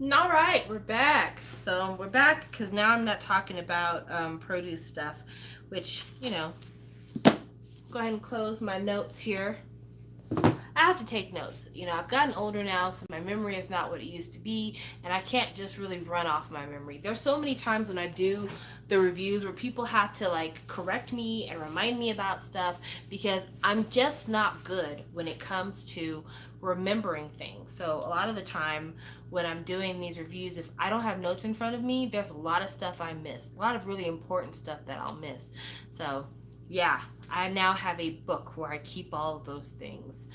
All right, we're back. So we're back because now I'm not talking about produce stuff, which, go ahead and close my notes here. I have to take notes. I've gotten older now, so my memory is not what it used to be, and I can't just really run off my memory. There's so many times when I do the reviews where people have to like correct me and remind me about stuff because I'm just not good when it comes to remembering things. So a lot of the time when I'm doing these reviews, if I don't have notes in front of me, there's a lot of stuff I miss. A lot of really important stuff that I'll miss. So yeah, I now have a book where I keep all of those things.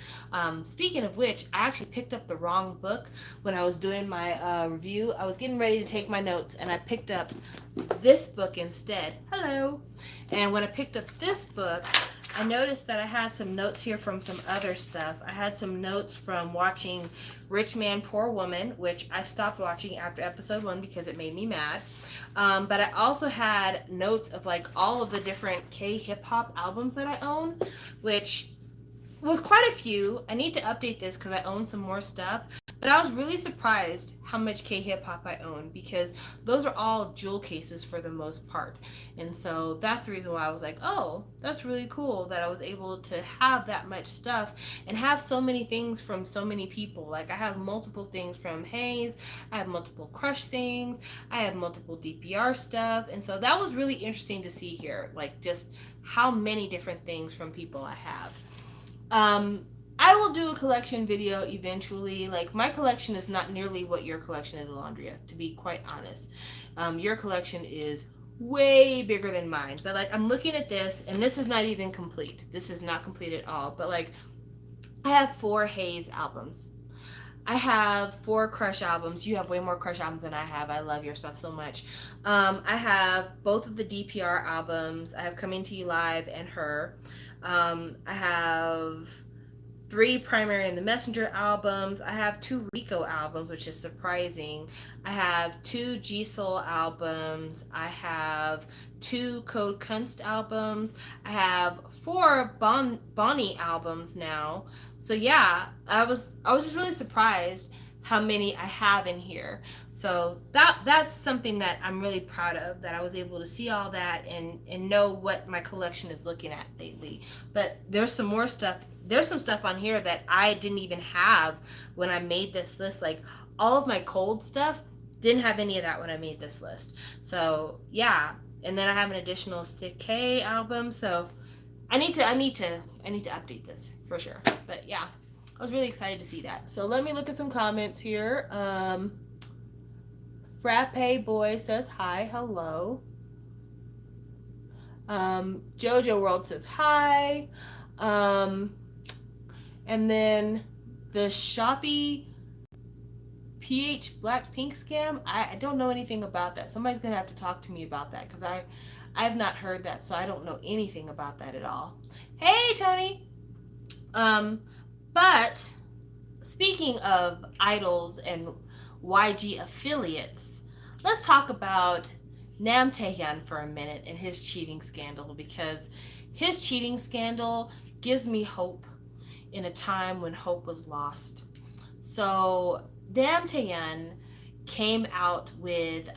Speaking of which, I actually picked up the wrong book when I was doing my review. I was getting ready to take my notes and I picked up this book instead. Hello. And when I picked up this book, I noticed that I had some notes here from some other stuff. I had some notes from watching Rich Man, Poor Woman, which I stopped watching after episode 1 because it made me mad. But I also had notes of like all of the different K hip hop albums that I own, which was quite a few. I need to update this because I own some more stuff. But I was really surprised how much K hip hop I own because those are all jewel cases for the most part. And so that's the reason why I was like, oh, that's really cool that I was able to have that much stuff and have so many things from so many people. Like I have multiple things from Hayes, I have multiple Crush things, I have multiple DPR stuff. And so that was really interesting to see here, like just how many different things from people I have. Um, I will do a collection video eventually. Like my collection is not nearly what your collection is, Alondria. To be quite honest, your collection is way bigger than mine. But like I'm looking at this, and this is not even complete. This is not complete at all. But like I have 4 Hayes albums. I have 4 Crush albums. You have way more Crush albums than I have. I love your stuff so much. I have both of the DPR albums. I have Coming to You Live and Her. I have 3 Primary and the Messenger albums. I have 2 Rico albums, which is surprising. I have 2 G Soul albums. I have 2 Code Kunst albums. I have 4 Bonnie albums now. So yeah, I was just really surprised how many I have in here. So that's something that I'm really proud of, that I was able to see all that and know what my collection is looking at lately. But there's some more stuff. There's some stuff on here that I didn't even have when I made this list. Like all of my cold stuff didn't have any of that when I made this list. So yeah, and then I have an additional CK album. So I need to update this for sure. But yeah, I was really excited to see that. So let me look at some comments here. Frappe Boy says hi, hello. Jojo World says hi. Um, and then the Shopee PH Blackpink scam. I don't know anything about that. Somebody's gonna have to talk to me about that because I've not heard that, so I don't know anything about that at all. Hey Tony. Um, but speaking of idols and YG affiliates, let's talk about Nam Taehyun for a minute and his cheating scandal, because his cheating scandal gives me hope in a time when hope was lost. So Nam Taehyun came out with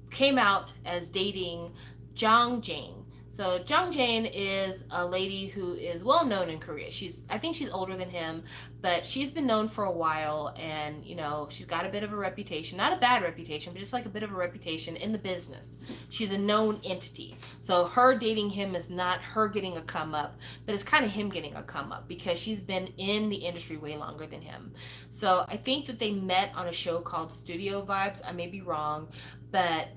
came out as dating Jang Jane. So Jang Jane is a lady who is well known in Korea. I think she's older than him, but she's been known for a while, and she's got a bit of a reputation, not a bad reputation, but just like a bit of a reputation in the business. She's a known entity. So her dating him is not her getting a come up, but it's kind of him getting a come up because she's been in the industry way longer than him. So I think that they met on a show called Studio Vibes. I may be wrong, but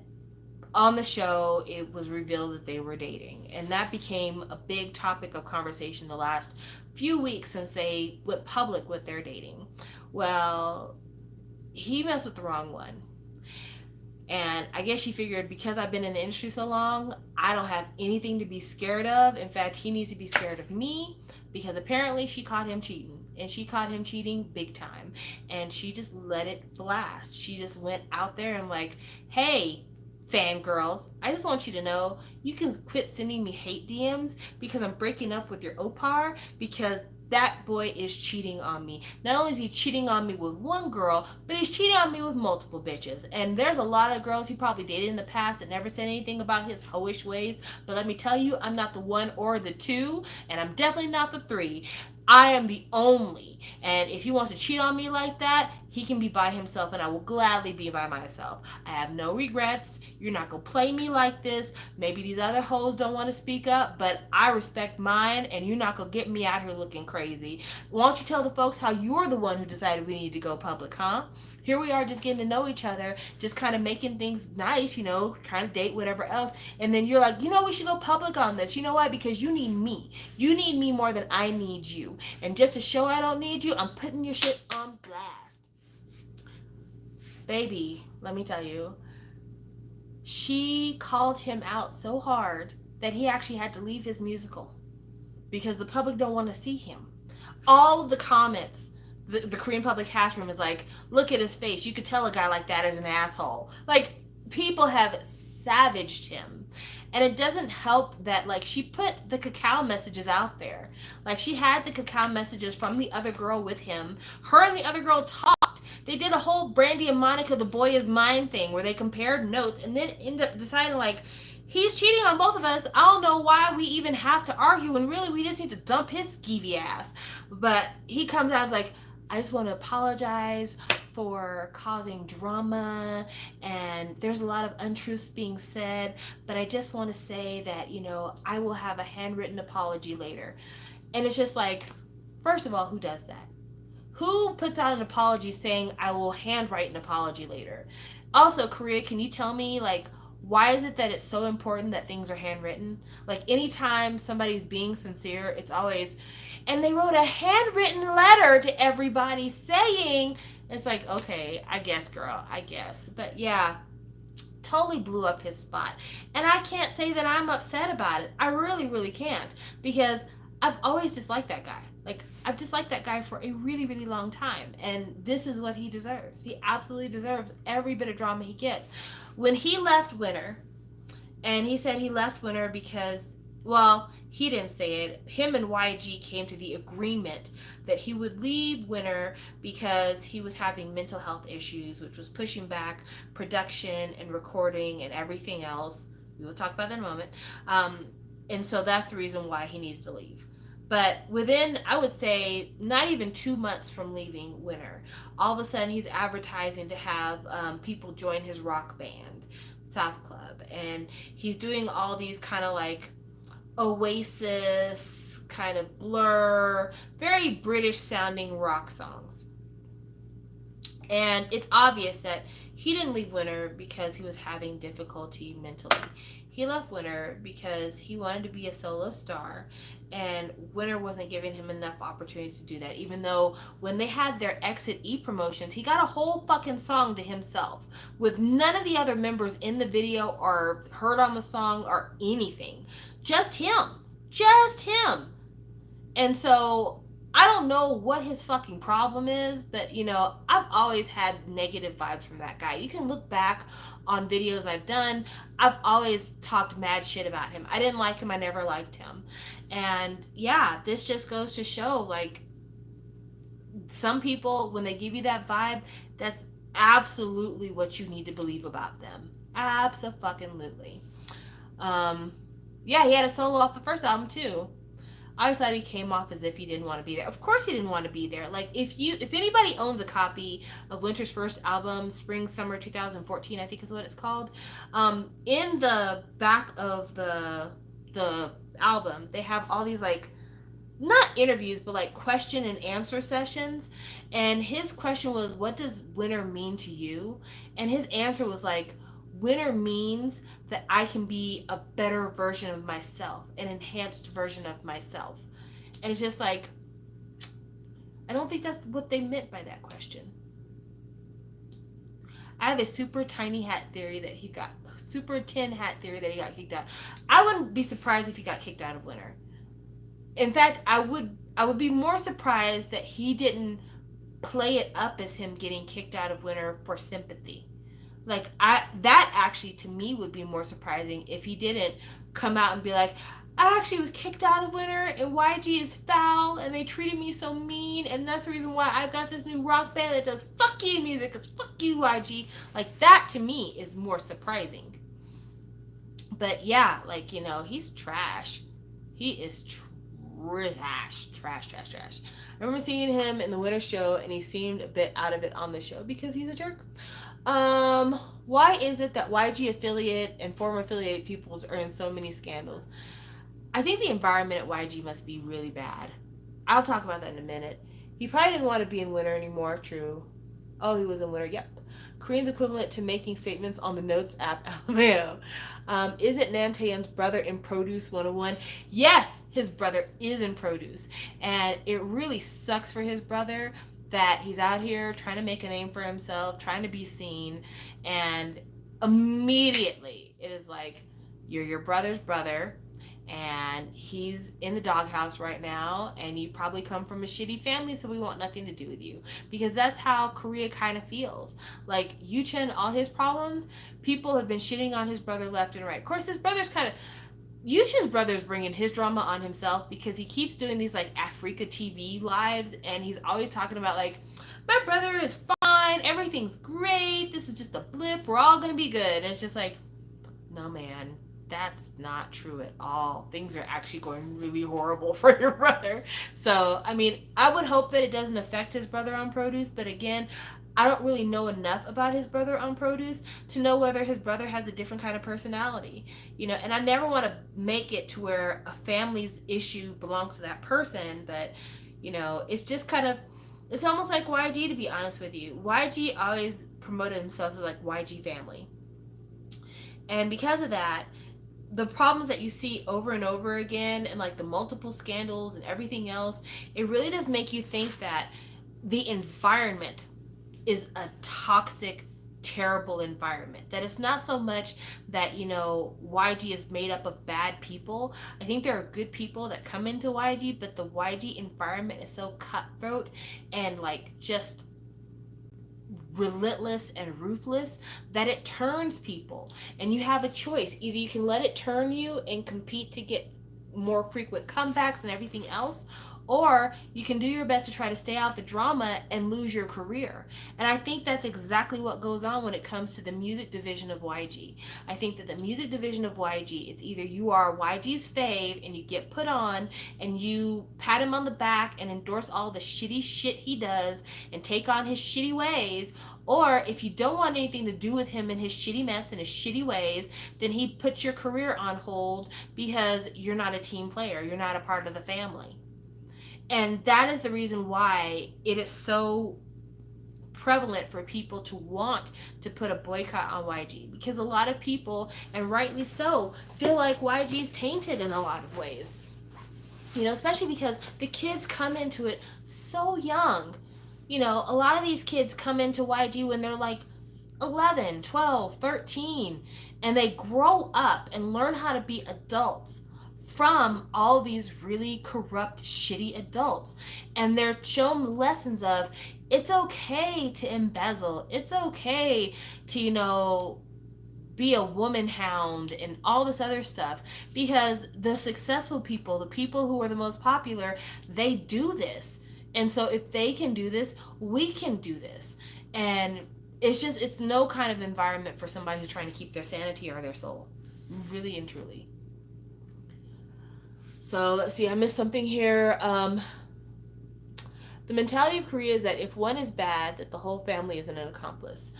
on the show, it was revealed that they were dating. And that became a big topic of conversation the last few weeks since they went public with their dating. Well, he messed with the wrong one. And I guess she figured because I've been in the industry so long, I don't have anything to be scared of. In fact, he needs to be scared of me because apparently she caught him cheating. And she caught him cheating big time. And she just let it blast. She just went out there and like, hey, fangirls, I just want you to know you can quit sending me hate DMs because I'm breaking up with your Opar because that boy is cheating on me. Not only is he cheating on me with one girl, but he's cheating on me with multiple bitches. And there's a lot of girls he probably dated in the past that never said anything about his hoish ways. But let me tell you, I'm not the one or the two, and I'm definitely not the three. I am the only. And if he wants to cheat on me like that, he can be by himself, and I will gladly be by myself. I have no regrets. You're not going to play me like this. Maybe these other hoes don't want to speak up, but I respect mine, and you're not going to get me out here looking crazy. Why don't you tell the folks how you're the one who decided we need to go public, huh? Here we are just getting to know each other, just kind of making things nice, trying to date, whatever else. And then you're like, we should go public on this. You know why? Because you need me. You need me more than I need you. And just to show I don't need you, I'm putting your shit on blast. Baby, let me tell you, she called him out so hard that he actually had to leave his musical because the public don't want to see him. All of the comments, the Korean public hash room is like, look at his face. You could tell a guy like that is an asshole. Like, people have savaged him. And it doesn't help that, like, she put the Kakao messages out there. Like, she had the Kakao messages from the other girl with him. Her and the other girl talked. They did a whole Brandy and Monica, the boy is mine thing where they compared notes and then ended up deciding, like, he's cheating on both of us. I don't know why we even have to argue, and really we just need to dump his skeevy ass. But he comes out like, I just want to apologize for causing drama, and there's a lot of untruths being said, but I just want to say that, I will have a handwritten apology later. And it's just like, first of all, who does that? Who puts out an apology saying, I will handwrite an apology later? Also, Korea, can you tell me, like, why is it that it's so important that things are handwritten? Like, anytime somebody's being sincere, it's always, and they wrote a handwritten letter to everybody saying, it's like, okay, I guess, girl, I guess. But yeah, totally blew up his spot. And I can't say that I'm upset about it. I really, really can't. Because I've always disliked that guy. Like, I've disliked that guy for a really, really long time. And this is what he deserves. He absolutely deserves every bit of drama he gets. When he left Winner, and he said he left Winner because, well, he didn't say it. Him and YG came to the agreement that he would leave Winner because he was having mental health issues, which was pushing back production and recording and everything else. We will talk about that in a moment. And so that's the reason why he needed to leave. But within, I would say, not even 2 months from leaving Winner, all of a sudden he's advertising to have people join his rock band, South Club. And he's doing all these kind of like Oasis, kind of Blur, very British sounding rock songs. And it's obvious that he didn't leave Winner because he was having difficulty mentally. He left Winner because he wanted to be a solo star, and Winner wasn't giving him enough opportunities to do that. Even though when they had their Exit E promotions, he got a whole fucking song to himself with none of the other members in the video or heard on the song or anything. Just him. Just him. And so I don't know what his fucking problem is, but I've always had negative vibes from that guy. You can look back on videos I've done. I've always talked mad shit about him. I didn't like him. I never liked him. And yeah, this just goes to show, like, some people, when they give you that vibe, that's absolutely what you need to believe about them. Abso-fucking-lutely. Yeah, he had a solo off the first album too. I always thought he came off as if he didn't want to be there. Of course he didn't want to be there. Like, if anybody owns a copy of Winter's first album, Spring Summer 2014, I think is what it's called, in the back of the album, they have all these, like, not interviews, but like question and answer sessions. And his question was, what does Winter mean to you? And his answer was like, Winter means that I can be a better version of myself, an enhanced version of myself. And it's just like, I don't think that's what they meant by that question. I have a super tiny hat theory that he got, super tin hat theory that he got kicked out. I wouldn't be surprised if he got kicked out of Winter. In fact, I would be more surprised that he didn't play it up as him getting kicked out of Winter for sympathy. Like, that actually to me would be more surprising if he didn't come out and be like, I actually was kicked out of Winter, and YG is foul, and they treated me so mean, and that's the reason why I've got this new rock band that does fuck you music, because fuck you, YG. Like, that to me is more surprising. But yeah, like, he's trash. He is trash, trash, trash, trash. I remember seeing him in the Winter show, and he seemed a bit out of it on the show because he's a jerk. Why is it that YG affiliate and former affiliated peoples are in so many scandals? I think the environment at YG must be really bad. I'll talk about that in a minute. He probably didn't want to be in Winter anymore, true. Oh, he was in Winter, yep. Korean's equivalent to making statements on the Notes app, LMAO. Is it Namtaeyeon's brother in Produce 101? Yes, his brother is in Produce. And it really sucks for his brother that he's out here trying to make a name for himself, trying to be seen, and immediately it is like, you're your brother's brother, and he's in the doghouse right now, and you probably come from a shitty family, so we want nothing to do with you. Because that's how Korea kind of feels. Like, Yuchen, all his problems, people have been shitting on his brother left and right. Of course, his brother's kind of... Yuchin's brother's bringing his drama on himself because he keeps doing these, like, Africa TV lives, and he's always talking about, like, my brother is fine, everything's great, this is just a blip, we're all gonna be good. And it's just like, no, man. That's not true at all. Things are actually going really horrible for your brother. So, I mean, I would hope that it doesn't affect his brother on Produce, but again, I don't really know enough about his brother on Produce to know whether his brother has a different kind of personality. And I never want to make it to where a family's issue belongs to that person, but, it's just kind of, it's almost like YG, to be honest with you. YG always promoted themselves as like YG family. And because of that, the problems that you see over and over again, and like the multiple scandals and everything else, it really does make you think that the environment is a toxic, terrible environment. That it's not so much that, YG is made up of bad people. I think there are good people that come into YG, but the YG environment is so cutthroat and like just relentless and ruthless that it turns people, and you have a choice. Either you can let it turn you and compete to get more frequent comebacks and everything else, or you can do your best to try to stay out the drama and lose your career. And I think that's exactly what goes on when it comes to the music division of YG. I think that the music division of YG, it's either you are YG's fave and you get put on and you pat him on the back and endorse all the shitty shit he does and take on his shitty ways, or if you don't want anything to do with him and his shitty mess and his shitty ways, then he puts your career on hold because you're not a team player, you're not a part of the family. And that is the reason why it is so prevalent for people to want to put a boycott on YG, because a lot of people, and rightly so, feel like YG's tainted in a lot of ways. Especially because the kids come into it so young. A lot of these kids come into YG when they're like 11, 12, 13, and they grow up and learn how to be adults from all these really corrupt, shitty adults. And they're shown lessons of, it's okay to embezzle. It's okay to, be a woman hound and all this other stuff, because the successful people, the people who are the most popular, they do this. And so if they can do this, we can do this. And it's no kind of environment for somebody who's trying to keep their sanity or their soul. Really and truly. So let's see, I missed something here. The mentality of Korea is that if one is bad, that the whole family is an accomplice.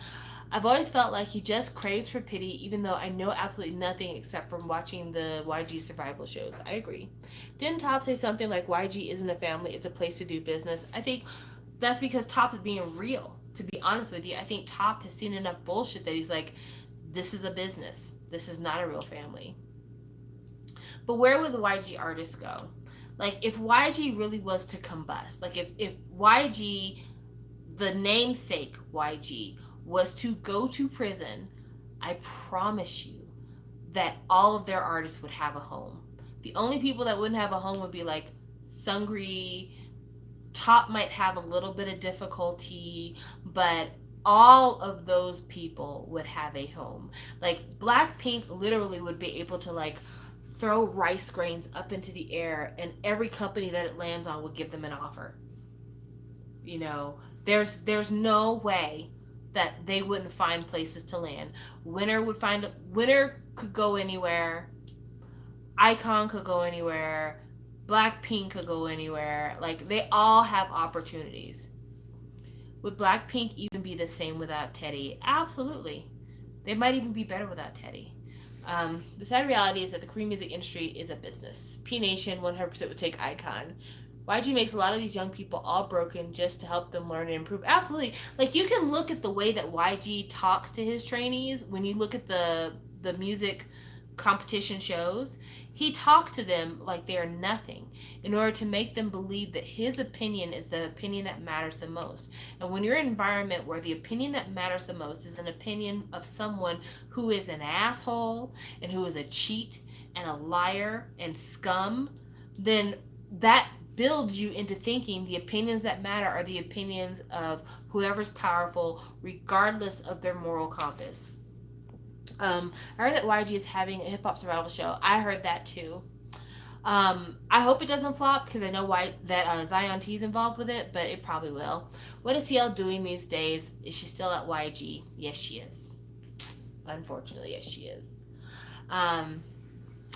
I've always felt like he just craves for pity, even though I know absolutely nothing except from watching the YG survival shows. I agree. Didn't Top say something like YG isn't a family, it's a place to do business? I think that's because Top is being real. To be honest with you, I think Top has seen enough bullshit that he's like, this is a business. This is not a real family. But where would the YG artists go? Like, if YG really was to combust, like if YG, the namesake YG, was to go to prison, I promise you that all of their artists would have a home. The only people that wouldn't have a home would be like Seungri. Top might have a little bit of difficulty, but all of those people would have a home. Like, Blackpink literally would be able to like throw rice grains up into the air, and every company that it lands on would give them an offer. You know, there's no way that they wouldn't find places to land. Winner could go anywhere. iKON could go anywhere. Blackpink could go anywhere. Like, they all have opportunities. Would Blackpink even be the same without Teddy? Absolutely. They might even be better without Teddy. The sad reality is that the Korean music industry is a business. P Nation 100% would take iKON. YG makes a lot of these young people all broken just to help them learn and improve. Absolutely. Like, you can look at the way that YG talks to his trainees when you look at the music competition shows. He talks to them like they are nothing in order to make them believe that his opinion is the opinion that matters the most. And when you're in an environment where the opinion that matters the most is an opinion of someone who is an asshole and who is a cheat and a liar and scum, then that builds you into thinking the opinions that matter are the opinions of whoever's powerful, regardless of their moral compass. I heard that YG is having a hip hop survival show. I heard that too. I hope it doesn't flop because I know that Zion T is involved with it, but it probably will. What is CL doing these days? Is she still at YG? Yes, she is. Unfortunately, yes, she is.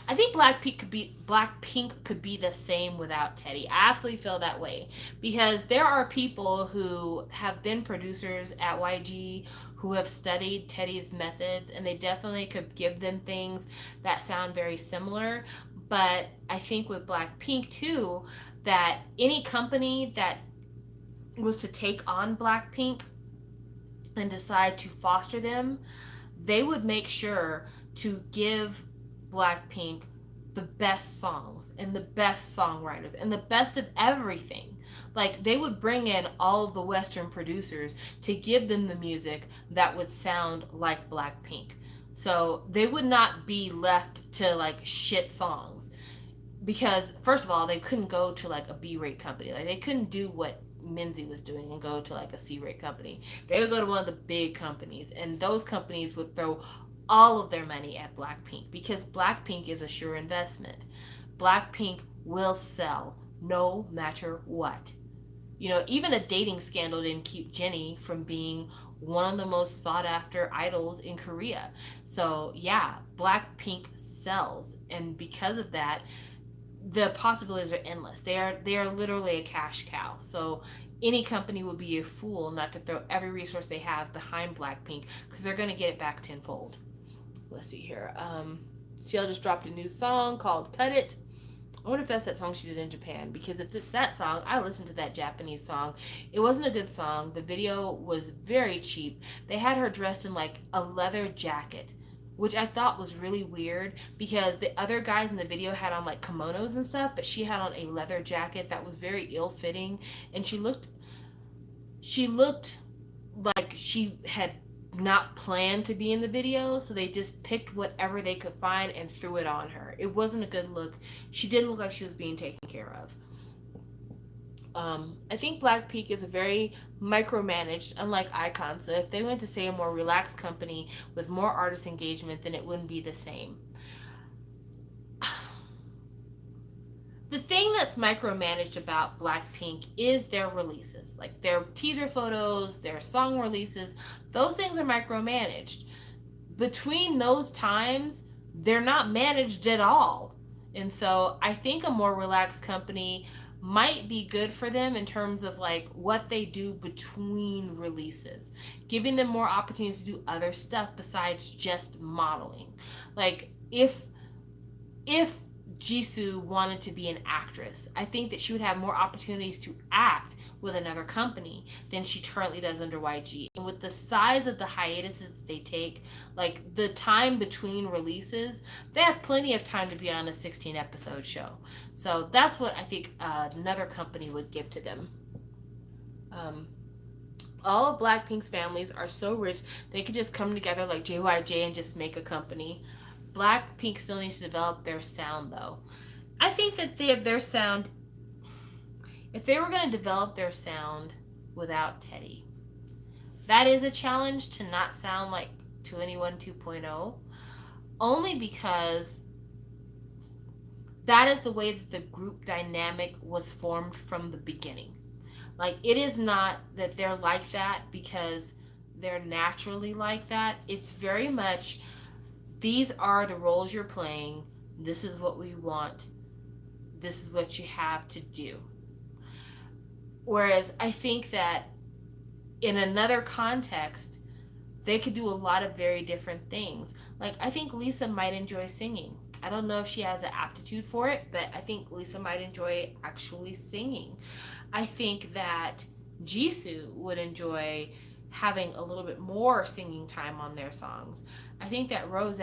I think Blackpink could be the same without Teddy. I absolutely feel that way because there are people who have been producers at YG who have studied Teddy's methods, and they definitely could give them things that sound very similar. But I think with Blackpink too, that any company that was to take on Blackpink and decide to foster them, they would make sure to give Blackpink the best songs and the best songwriters and the best of everything. Like, they would bring in all of the Western producers to give them the music that would sound like Blackpink. So they would not be left to like shit songs because, first of all, they couldn't go to like a B-rate company. Like, they couldn't do what Minzy was doing and go to like a C-rate company. They would go to one of the big companies, and those companies would throw all of their money at Blackpink because Blackpink is a sure investment. Blackpink will sell no matter what. You know, even a dating scandal didn't keep Jennie from being one of the most sought after idols in Korea. So yeah, Blackpink sells, and because of that, the possibilities are endless. They are literally a cash cow. So any company would be a fool not to throw every resource they have behind Blackpink because they're going to get it back tenfold. Let's see here. CL just dropped a new song called Cut It. I wonder if that's that song she did in Japan, because if it's that song, I listened to that Japanese song. It wasn't a good song. The video was very cheap. They had her dressed in like a leather jacket, which I thought was really weird because the other guys in the video had on like kimonos and stuff, but she had on a leather jacket that was very ill-fitting, and she looked like she had not planned to be in the video, so they just picked whatever they could find and threw it on her. It wasn't a good look. She didn't look like she was being taken care of. I think Blackpink is a very micromanaged, unlike iKON. So if they went to, say, a more relaxed company with more artist engagement, then it wouldn't be the same. The thing that's micromanaged about Blackpink is their releases. Like their teaser photos, their song releases, those things are micromanaged. Between those times, they're not managed at all. And so I think a more relaxed company might be good for them in terms of like what they do between releases, giving them more opportunities to do other stuff besides just modeling. Like if Jisoo wanted to be an actress, I think that she would have more opportunities to act with another company than she currently does under YG. And with the size of the hiatuses that they take, like the time between releases, they have plenty of time to be on a 16 episode show. So that's what I think another company would give to them. All of Blackpink's families are so rich they could just come together like JYJ and just make a company. Blackpink still needs to develop their sound, though. I think that their sound, if they were going to develop their sound without Teddy, that is a challenge to not sound like 2NE1 2.0, only because that is the way that the group dynamic was formed from the beginning. Like, it is not that they're like that because they're naturally like that. It's very much, these are the roles you're playing. This is what we want. This is what you have to do. Whereas I think that in another context, they could do a lot of very different things. Like, I think Lisa might enjoy singing. I don't know if she has an aptitude for it, but I think Lisa might enjoy actually singing. I think that Jisoo would enjoy having a little bit more singing time on their songs. I think that Rose,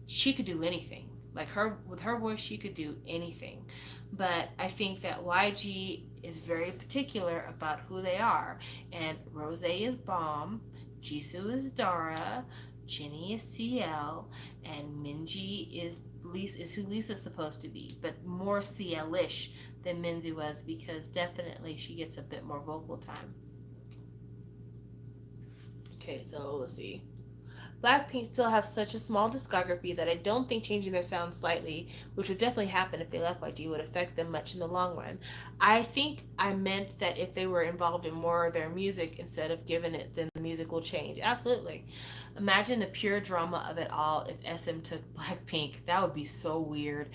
she could do anything. Like, her, with her voice, she could do anything. But I think that YG is very particular about who they are. And Rose is Bomb, Jisoo is Dara, Jennie is CL, and Minji is who Lisa's supposed to be, but more CL-ish than Minzy was, because definitely she gets a bit more vocal time. Okay, so let's see. Blackpink still have such a small discography that I don't think changing their sound slightly, which would definitely happen if they left YG, would affect them much in the long run. I think I meant that if they were involved in more of their music instead of giving it, then the music will change. Absolutely. Imagine the pure drama of it all if SM took Blackpink. That would be so weird.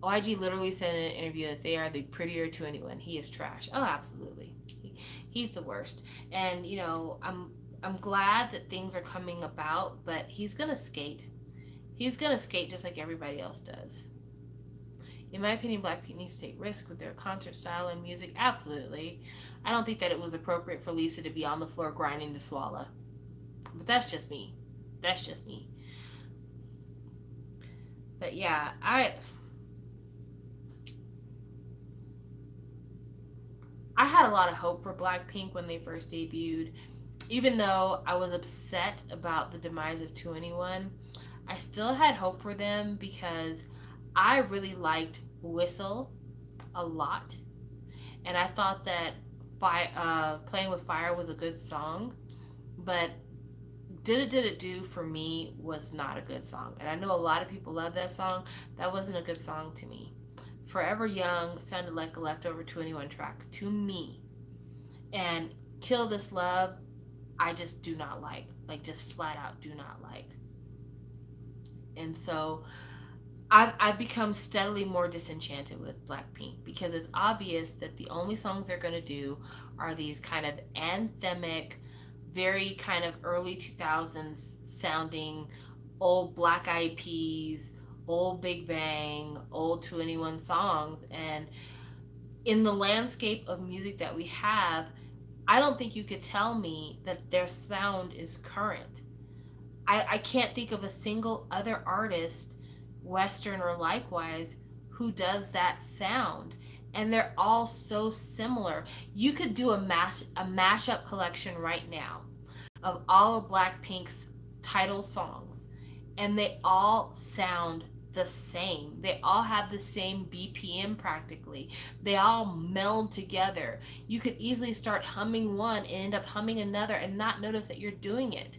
YG literally said in an interview that they are the prettier to anyone. He is trash. Oh, absolutely. He's the worst. And, I'm glad that things are coming about, but he's gonna skate. He's gonna skate just like everybody else does. In my opinion, Blackpink needs to take risks with their concert style and music. Absolutely. I don't think that it was appropriate for Lisa to be on the floor grinding to swallow. But that's just me. That's just me. But yeah, I had a lot of hope for Blackpink when they first debuted. Even though I was upset about the demise of 2NE1, I still had hope for them because I really liked Whistle a lot. And I thought that Playing with Fire was a good song. But Did It Do for me was not a good song. And I know a lot of people love that song. That wasn't a good song to me. Forever Young sounded like a leftover 2NE1 track to me. And Kill This Love, I just do not like just flat out do not like. And so I've become steadily more disenchanted with Blackpink because it's obvious that the only songs they're going to do are these kind of anthemic, very kind of early 2000s sounding old Black Eyed Peas, old Big Bang, old 2NE1 songs. And in the landscape of music that we have, I don't think you could tell me that their sound is current. I can't think of a single other artist, Western or likewise, who does that sound. And they're all so similar. You could do a mashup collection right now of all of Blackpink's title songs, and they all sound the same. They all have the same BPM practically. They all meld together. You could easily start humming one and end up humming another and not notice that you're doing it.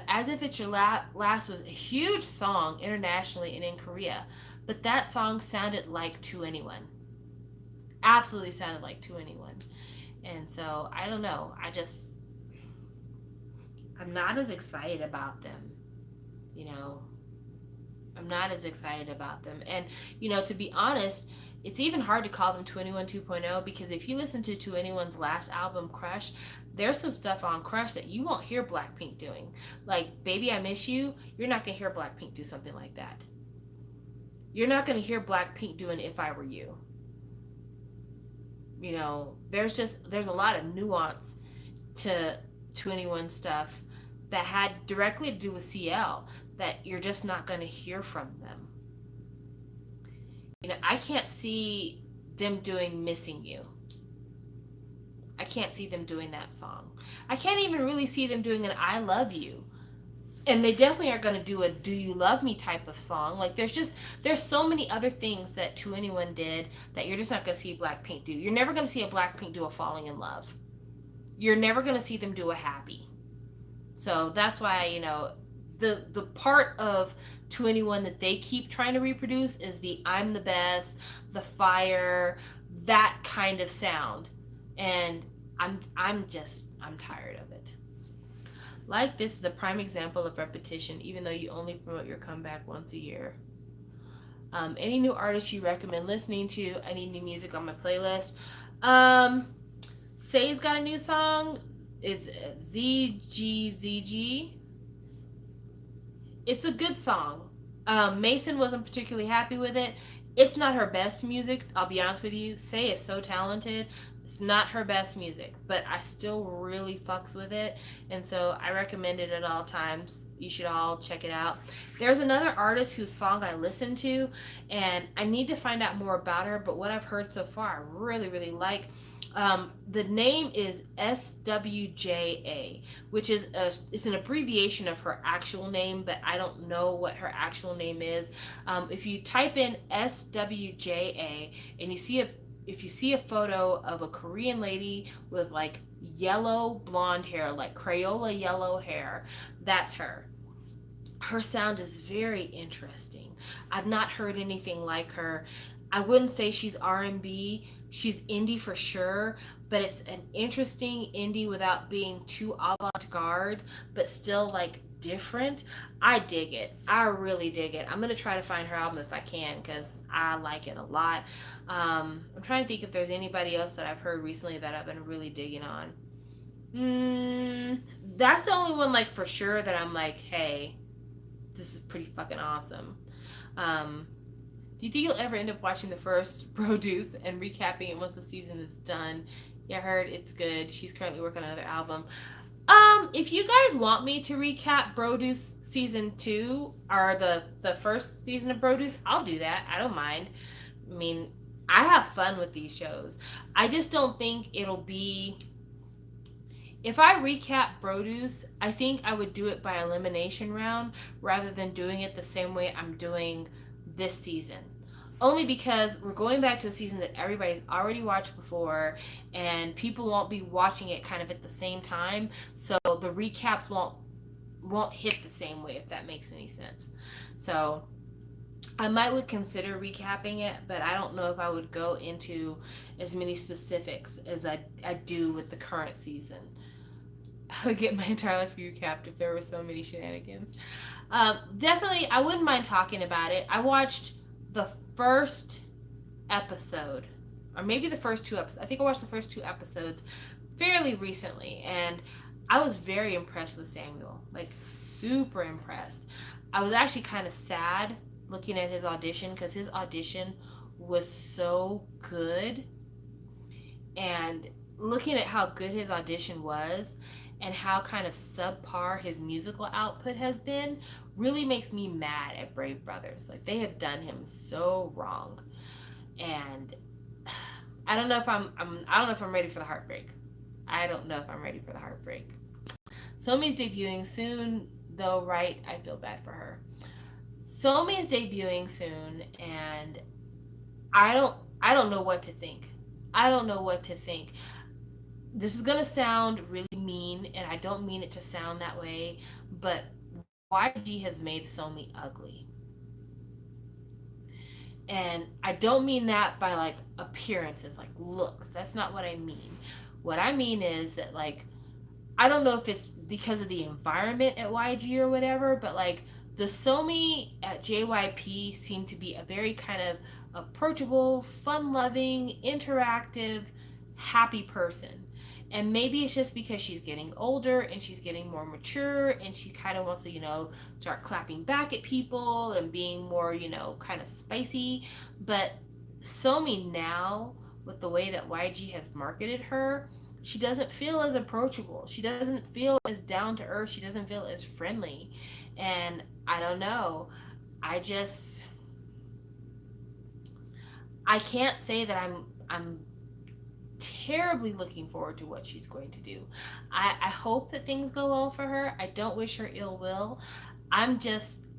As If It's Your Last was a huge song internationally and in Korea, but that song sounded like 2NE1. Absolutely sounded like 2NE1. And so, I don't know. I'm not as excited about them. I'm not as excited about them. And, to be honest, it's even hard to call them 2NE1 2.0 because if you listen to 2NE1's last album, Crush, there's some stuff on Crush that you won't hear Blackpink doing. Like Baby I Miss You, you're not going to hear Blackpink do something like that. You're not going to hear Blackpink doing If I Were You. There's a lot of nuance to 2NE1 stuff that had directly to do with CL that you're just not going to hear from them. I can't see them doing Missing You. I can't see them doing that song. I can't even really see them doing an I Love You. And they definitely are going to do a Do You Love Me type of song. Like, there's so many other things that 2NE1 did that you're just not going to see Blackpink do. You're never going to see a Blackpink do a Falling in Love. You're never going to see them do a Happy. So that's why, the part of to anyone that they keep trying to reproduce is the I'm the best, the fire, that kind of sound. And I'm tired of it. Like this is a prime example of repetition, even though you only promote your comeback once a year. Any new artists you recommend listening to? I need new music on my playlist. Um, Say's got a new song. It's ZGZG. It's a good song. Mason wasn't particularly happy with it. It's not her best music, I'll be honest with you. Say is so talented. It's not her best music, but I still really fucks with it. And so I recommend it at all times. You should all check it out. There's another artist whose song I listen to, and I need to find out more about her, but what I've heard so far, I really, really like. The name is SWJA, which is it's an abbreviation of her actual name, but I don't know what her actual name is. If you type in SWJA and if you see a photo of a Korean lady with like yellow blonde hair, like Crayola yellow hair, that's her. Her sound is very interesting. I've not heard anything like her. I wouldn't say she's R&B. She's indie for sure, but it's an interesting indie without being too avant-garde, but still like different. I dig it. I really dig it. I'm gonna try to find her album if I can because I like it a lot. I'm trying to think if there's anybody else that I've heard recently that I've been really digging on. That's the only one like for sure that I'm like, hey, this is pretty fucking awesome. Um, do you think you'll ever end up watching the first Produce and recapping it once the season is done? Yeah, I heard it's good. She's currently working on another album. If you guys want me to recap Produce season 2 or the first season of Produce, I'll do that. I don't mind. I mean, I have fun with these shows. I just don't think it'll be if I recap Produce, I think I would do it by elimination round rather than doing it the same way I'm doing this season. Only because we're going back to a season that everybody's already watched before and people won't be watching it kind of at the same time. So the recaps won't hit the same way if that makes any sense. So I might would consider recapping it, but I don't know if I would go into as many specifics as I do with the current season. I would get my entire life recapped if there were so many shenanigans. Definitely, I wouldn't mind talking about it. I watched the first episode, or maybe the first 2 episodes. I think I watched the first 2 episodes fairly recently, and I was very impressed with Samuel. Like, super impressed. I was actually kind of sad looking at his audition because his audition was so good. And looking at how good his audition was and how kind of subpar his musical output has been really makes me mad at Brave Brothers. Like they have done him so wrong. And I don't know if I don't know if I'm ready for the heartbreak. I don't know if I'm ready for the heartbreak. Somi's debuting soon, though, right? I feel bad for her. Somi is debuting soon, and I don't know what to think. I don't know what to think. This is gonna sound really mean, and I don't mean it to sound that way, but YG has made Somi ugly. And I don't mean that by like appearances, like looks. That's not what I mean. What I mean is that like I don't know if it's because of the environment at YG or whatever, but like the Somi at JYP seem to be a very kind of approachable, fun-loving, interactive, happy person. And maybe it's just because she's getting older and she's getting more mature and she kind of wants to, start clapping back at people and being more, kind of spicy. But Somi now, with the way that YG has marketed her, she doesn't feel as approachable. She doesn't feel as down to earth. She doesn't feel as friendly. And I don't know. I can't say that I'm terribly looking forward to what she's going to do. I hope that things go well for her. I don't wish her ill will. I'm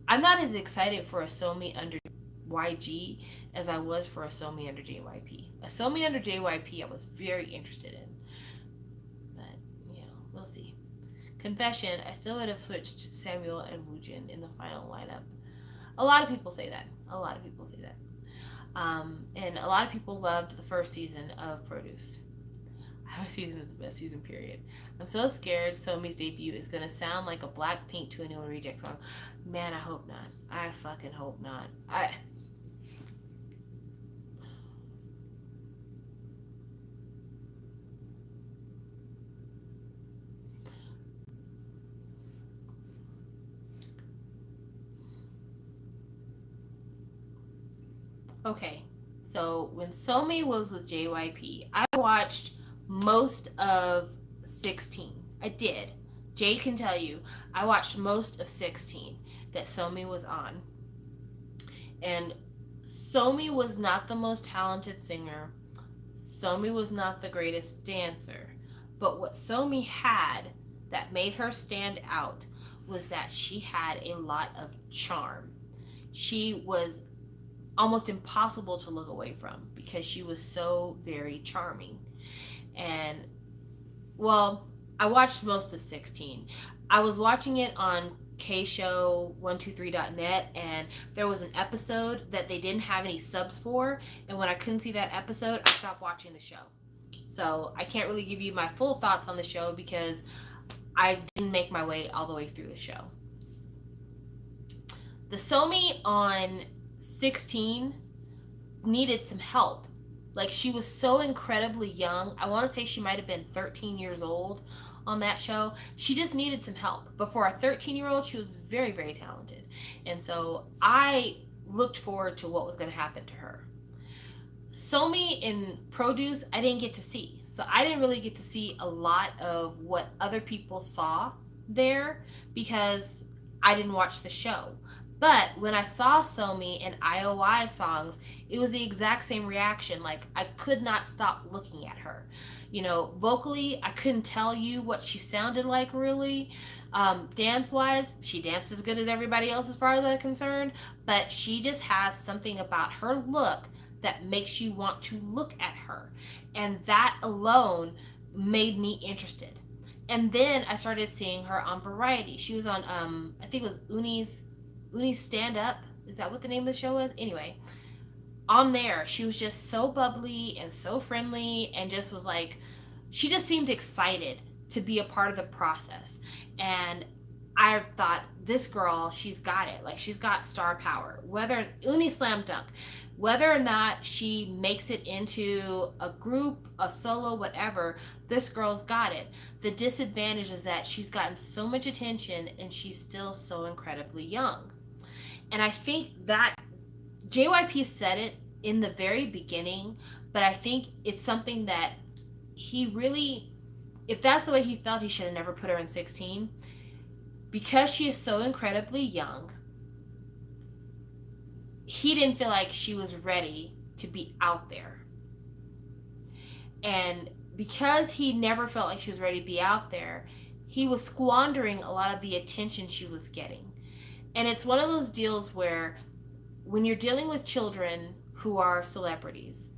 not as excited for a Somi under YG as I was for a Somi under JYP. A Somi under JYP I was very interested in. We'll see. Confession, I still would have switched Samuel and Woojin in the final lineup. A lot of people say that. A lot of people say that. And a lot of people loved the first season of Produce. Our season is the best season, period. I'm so scared Somi's debut is going to sound like a Blackpink 21 Reject song. Man, I hope not. I fucking hope not. Okay, so when Somi was with JYP, I watched most of 16. I did. Jade can tell you, I watched most of 16 that Somi was on. And Somi was not the most talented singer. Somi was not the greatest dancer. But what Somi had that made her stand out was that she had a lot of charm. She was almost impossible to look away from because she was so very charming. And well, I watched most of 16. I was watching it on kshow123.net, and there was an episode that they didn't have any subs for, and when I couldn't see that episode, I stopped watching the show. So I can't really give you my full thoughts on the show because I didn't make my way all the way through the show. The Somi on 16 needed some help. Like, she was so incredibly young. I want to say she might have been 13 years old on that show. She just needed some help. But for a 13-year-old, she was very, very talented. And so I looked forward to what was going to happen to her. Somi in Produce, I didn't get to see. So I didn't really get to see a lot of what other people saw there because I didn't watch the show. But when I saw Somi in IOI songs, it was the exact same reaction. Like, I could not stop looking at her. You know, vocally, I couldn't tell you what she sounded like, really. Dance-wise, she danced as good as everybody else as far as I'm concerned. But she just has something about her look that makes you want to look at her. And that alone made me interested. And then I started seeing her on Variety. She was on, I think it was Uni's Stand Up. Is that what the name of the show was? Anyway, on there, she was just so bubbly and so friendly and just was like, she just seemed excited to be a part of the process. And I thought, this girl, she's got it. Like, she's got star power. Whether Uni slam dunk, whether or not she makes it into a group, a solo, whatever, this girl's got it. The disadvantage is that she's gotten so much attention and she's still so incredibly young. And I think that JYP said it in the very beginning, but I think it's something that he really, if that's the way he felt, he should have never put her in 16. Because she is so incredibly young, he didn't feel like she was ready to be out there. And because he never felt like she was ready to be out there, he was squandering a lot of the attention she was getting. And it's one of those deals where when you're dealing with children who are celebrities,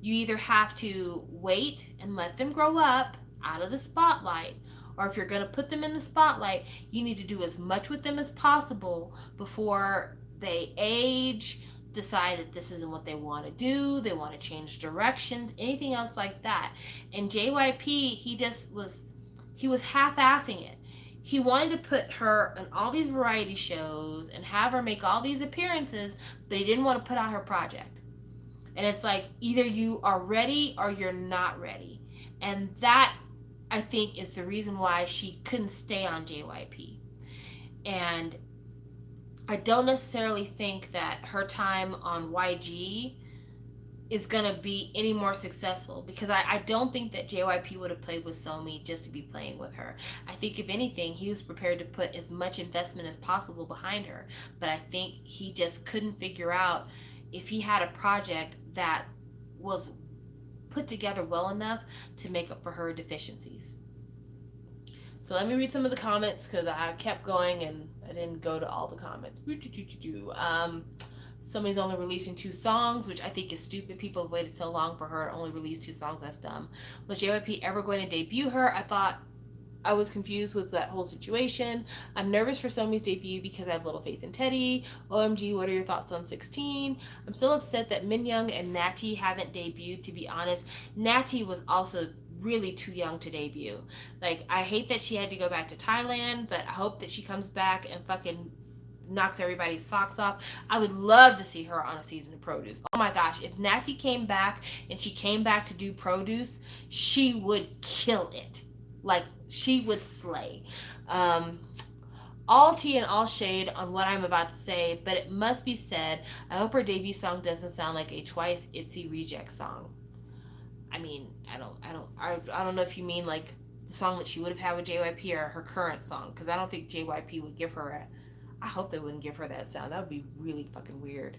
you either have to wait and let them grow up out of the spotlight, or if you're going to put them in the spotlight, you need to do as much with them as possible before they age, decide that this isn't what they want to do, they want to change directions, anything else like that. And JYP, he was half-assing it. He wanted to put her on all these variety shows and have her make all these appearances, but he didn't want to put out her project. And it's like, either you are ready or you're not ready. And that, I think, is the reason why she couldn't stay on JYP. And I don't necessarily think that her time on YG is going to be any more successful, because I don't think that JYP would have played with Somi just to be playing with her. I think, if anything, he was prepared to put as much investment as possible behind her. But I think he just couldn't figure out if he had a project that was put together well enough to make up for her deficiencies. So let me read some of the comments, because I kept going and I didn't go to all the comments. Somebody's only releasing 2 songs, which I think is stupid. People have waited so long for her to only release 2 songs. That's dumb. Was JYP ever going to debut her? I thought I was confused with that whole situation. I'm nervous for Somi's debut because I have little faith in Teddy. OMG, what are your thoughts on 16? I'm still upset that Minyoung and Natty haven't debuted, to be honest. Natty was also really too young to debut. Like, I hate that she had to go back to Thailand, but I hope that she comes back and fucking knocks everybody's socks off. I would love to see her on a season of Produce. Oh my gosh, if Natty came back and she came back to do Produce, she would kill it. Like, she would slay. All tea and all shade on what I'm about to say, but it must be said, I hope her debut song doesn't sound like a Twice ITZY reject song. I mean, I don't know if you mean like the song that she would have had with JYP or her current song, because I don't think JYP would give her I hope they wouldn't give her that sound. That would be really fucking weird.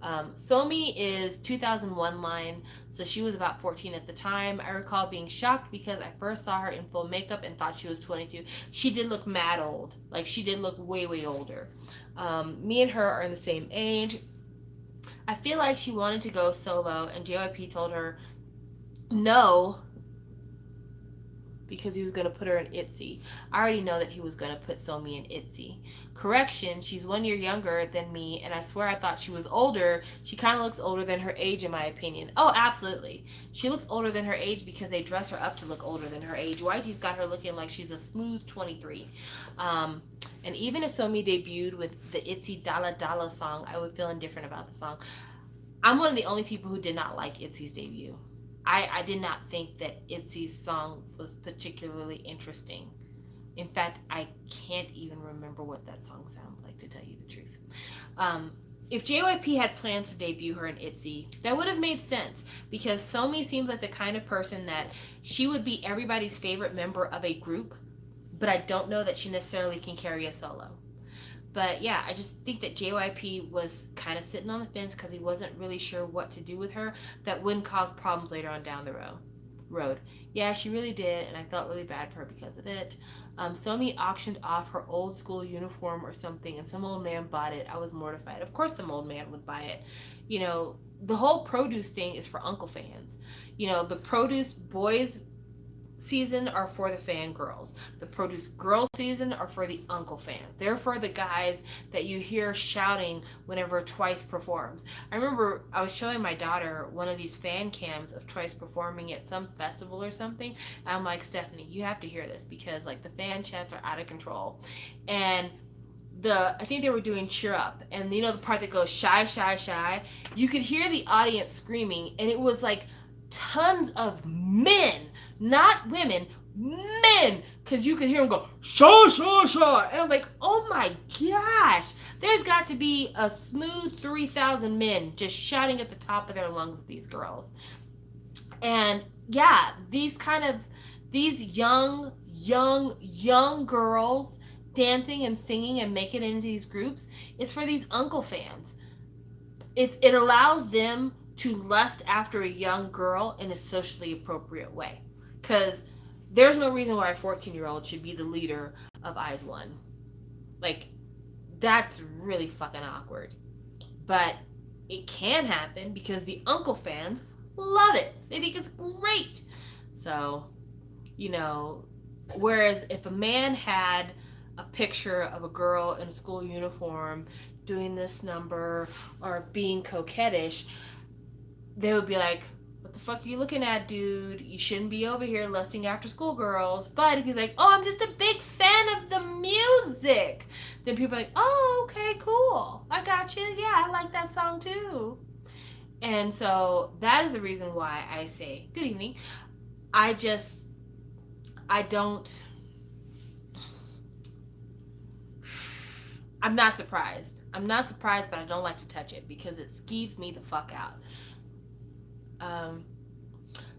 Somi is 2001 line, so she was about 14 at the time. I recall being shocked because I first saw her in full makeup and thought she was 22. She did look mad old. Like, she did look way, way older. Me and her are in the same age. I feel like she wanted to go solo, and JYP told her no, because he was going to put her in ITZY. I already know that he was going to put Somi in ITZY. Correction, she's 1 year younger than me, and I swear I thought she was older. She kind of looks older than her age, in my opinion. Oh, absolutely. She looks older than her age because they dress her up to look older than her age. YG's got her looking like she's a smooth 23. And even if Somi debuted with the ITZY Dala Dala song, I would feel indifferent about the song. I'm one of the only people who did not like ITZY's debut. I did not think that ITZY's song was particularly interesting. In fact, I can't even remember what that song sounds like, to tell you the truth. If JYP had plans to debut her in ITZY, that would have made sense, because Somi seems like the kind of person that she would be everybody's favorite member of a group, but I don't know that she necessarily can carry a solo. But yeah, I just think that JYP was kind of sitting on the fence because he wasn't really sure what to do with her that wouldn't cause problems later on down the road. Yeah, she really did, and I felt really bad for her because of it. Somi auctioned off her old school uniform or something, and some old man bought it. I was mortified. Of course some old man would buy it. You know, the whole Produce thing is for uncle fans. You know, the Produce boys season are for the fangirls. The Produce girl season are for the uncle fans. They're for the guys that you hear shouting whenever Twice performs. I remember I was showing my daughter one of these fan cams of Twice performing at some festival or something. And I'm like, Stephanie, you have to hear this, because like the fan chats are out of control. And I think they were doing Cheer Up, and you know the part that goes shy, shy, shy? You could hear the audience screaming, and it was like tons of men, not women, men, because you could hear them go sha sha sha, and I'm like, oh my gosh, there's got to be a smooth 3,000 men just shouting at the top of their lungs at these girls. And yeah, these young girls dancing and singing and making it into these groups, it's for these uncle fans. It allows them to lust after a young girl in a socially appropriate way. Because there's no reason why a 14-year-old should be the leader of IZ*ONE. Like, that's really fucking awkward. But it can happen because the uncle fans love it. They think it's great. So, you know, whereas if a man had a picture of a girl in a school uniform doing this number or being coquettish, they would be like, what the fuck are you looking at, dude? You shouldn't be over here lusting after schoolgirls. But if he's like, oh, I'm just a big fan of the music, then people are like, oh, okay, cool. I got you. Yeah, I like that song too. And so that is the reason why I say, good evening. I'm not surprised. I'm not surprised, but I don't like to touch it because it skeeves me the fuck out.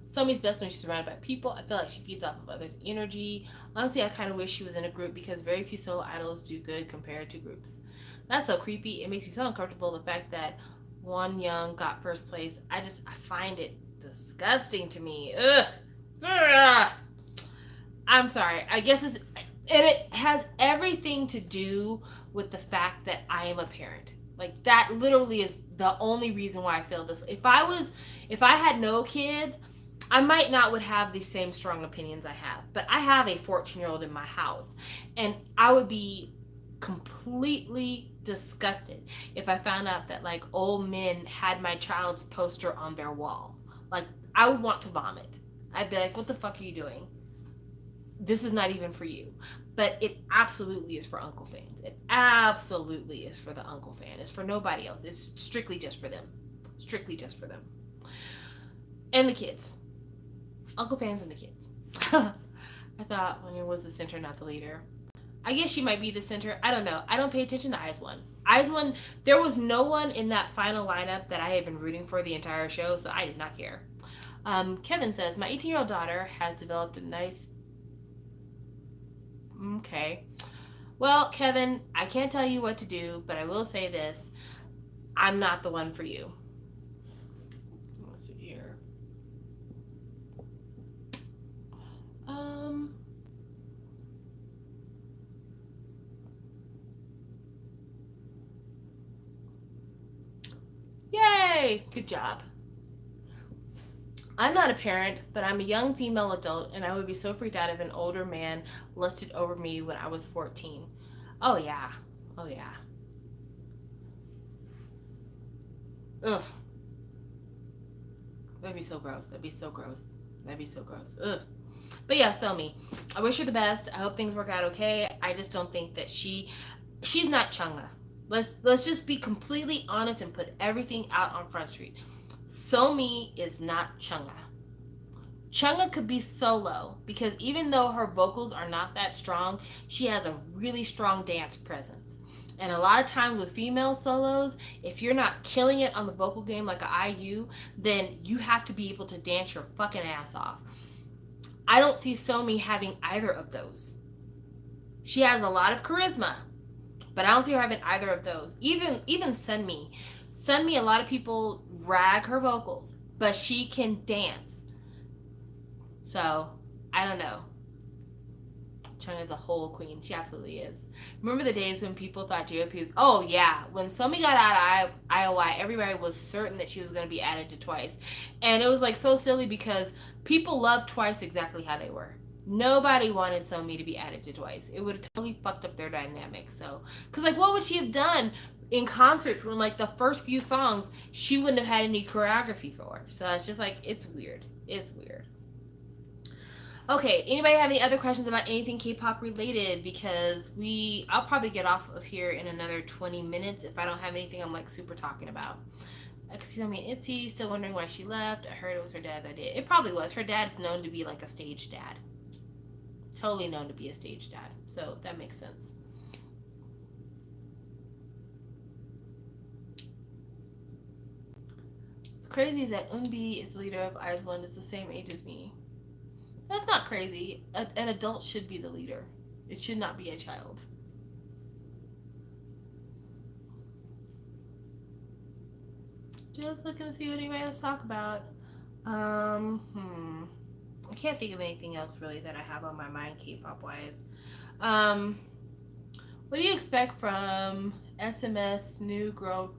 Somi's best when she's surrounded by people. I feel like she feeds off of others' energy. Honestly, I kind of wish she was in a group because very few solo idols do good compared to groups. That's so creepy. It makes me so uncomfortable. The fact that Wonyoung got first place, I find it disgusting to me. Ugh. I'm sorry. I guess it has everything to do with the fact that I am a parent. Like, that literally is the only reason why I feel this. If I had no kids, I might not would have the same strong opinions I have, but I have a 14-year-old in my house, and I would be completely disgusted if I found out that like old men had my child's poster on their wall. Like, I would want to vomit. I'd be like, what the fuck are you doing? This is not even for you. But it absolutely is for Uncle fans. It absolutely is for the Uncle fan. It's for nobody else. It's strictly just for them. Strictly just for them. And the kids. Uncle fans and the kids. I thought Anya was the center, not the leader. I guess she might be the center. I don't know. I don't pay attention to IZ*ONE. IZ*ONE, there was no one in that final lineup that I had been rooting for the entire show, so I did not care. Kevin says, my 18-year-old daughter has developed a nice... Okay. Well, Kevin, I can't tell you what to do, but I will say this. I'm not the one for you. Let's see here. Yay! Good job. I'm not a parent, but I'm a young female adult, and I would be so freaked out if an older man lusted over me when I was 14. Oh, yeah. Oh, yeah. Ugh. That'd be so gross. That'd be so gross. That'd be so gross. Ugh. But yeah, Somi, I wish her the best. I hope things work out okay. I just don't think that she's not Chungha. Let's just be completely honest and put everything out on Front Street. Somi is not Chungha. Chungha could be solo because even though her vocals are not that strong, she has a really strong dance presence. And a lot of times with female solos, if you're not killing it on the vocal game like an IU, then you have to be able to dance your fucking ass off. I don't see Somi having either of those. She has a lot of charisma, but I don't see her having either of those. Even Sunmi, a lot of people rag her vocals, but she can dance. So, I don't know. Chungha is a whole queen. She absolutely is. Remember the days when people thought JYP was... Oh, yeah. When Somi got out of IOI, everybody was certain that she was going to be added to Twice. And it was like so silly because people loved Twice exactly how they were. Nobody wanted Somi to be added to Twice. It would have totally fucked up their dynamic. So, because like, what would she have done in concert when like the first few songs she wouldn't have had any choreography for? So it's just like, it's weird. It's weird. Okay, anybody have any other questions about anything K-pop related? Because I'll probably get off of here in another 20 minutes if I don't have anything I'm like super talking about. Excuse me, Itzy still wondering why she left. I heard it was her dad's idea. It probably was. Her dad's known to be like a stage dad. Totally known to be a stage dad. So that makes sense. What's crazy is that Eunbi is the leader of IZ*ONE. It's the same age as me. That's not crazy. An adult should be the leader. It should not be a child. Just looking to see what anybody else talk about. I can't think of anything else really that I have on my mind K-pop wise. What do you expect from SM's new girl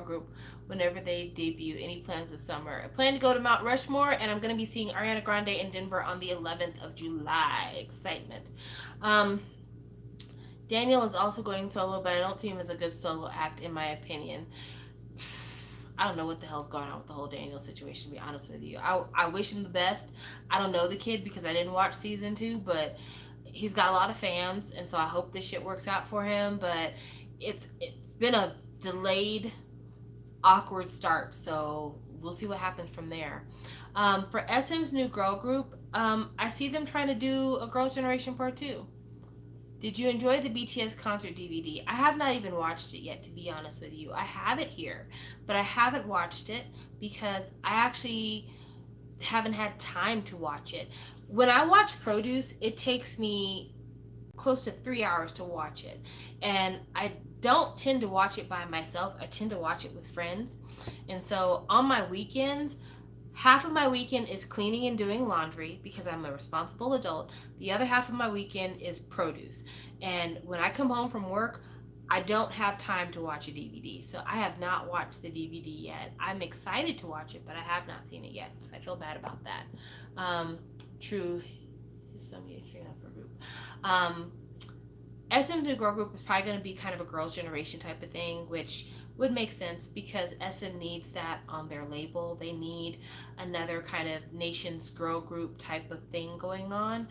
group whenever they debut? Any plans this summer? I plan to go to Mount Rushmore, and I'm going to be seeing Ariana Grande in Denver on the 11th of July. Excitement. Daniel is also going solo, but I don't see him as a good solo act in my opinion. I don't know what the hell's going on with the whole Daniel situation, to be honest with you. I wish him the best. I don't know the kid because I didn't watch season 2, but he's got a lot of fans, and so I hope this shit works out for him. But it's been a delayed, awkward start, so we'll see what happens from there. For SM's new girl group, I see them trying to do a Girls' Generation Part 2. Did you enjoy the BTS concert DVD? I have not even watched it yet, to be honest with you. I have it here, but I haven't watched it because I actually haven't had time to watch it. When I watch Produce, it takes me close to 3 hours to watch it. And I don't tend to watch it by myself. I tend to watch it with friends. And so on my weekends, half of my weekend is cleaning and doing laundry because I'm a responsible adult. The other half of my weekend is Produce. And when I come home from work, I don't have time to watch a DVD, so I have not watched the DVD yet. I'm excited to watch it, but I have not seen it yet, so I feel bad about that. True, some for group. SM's new girl group is probably going to be kind of a girls' generation type of thing, which would make sense because SM needs that on their label. They need another kind of nation's girl group type of thing going on.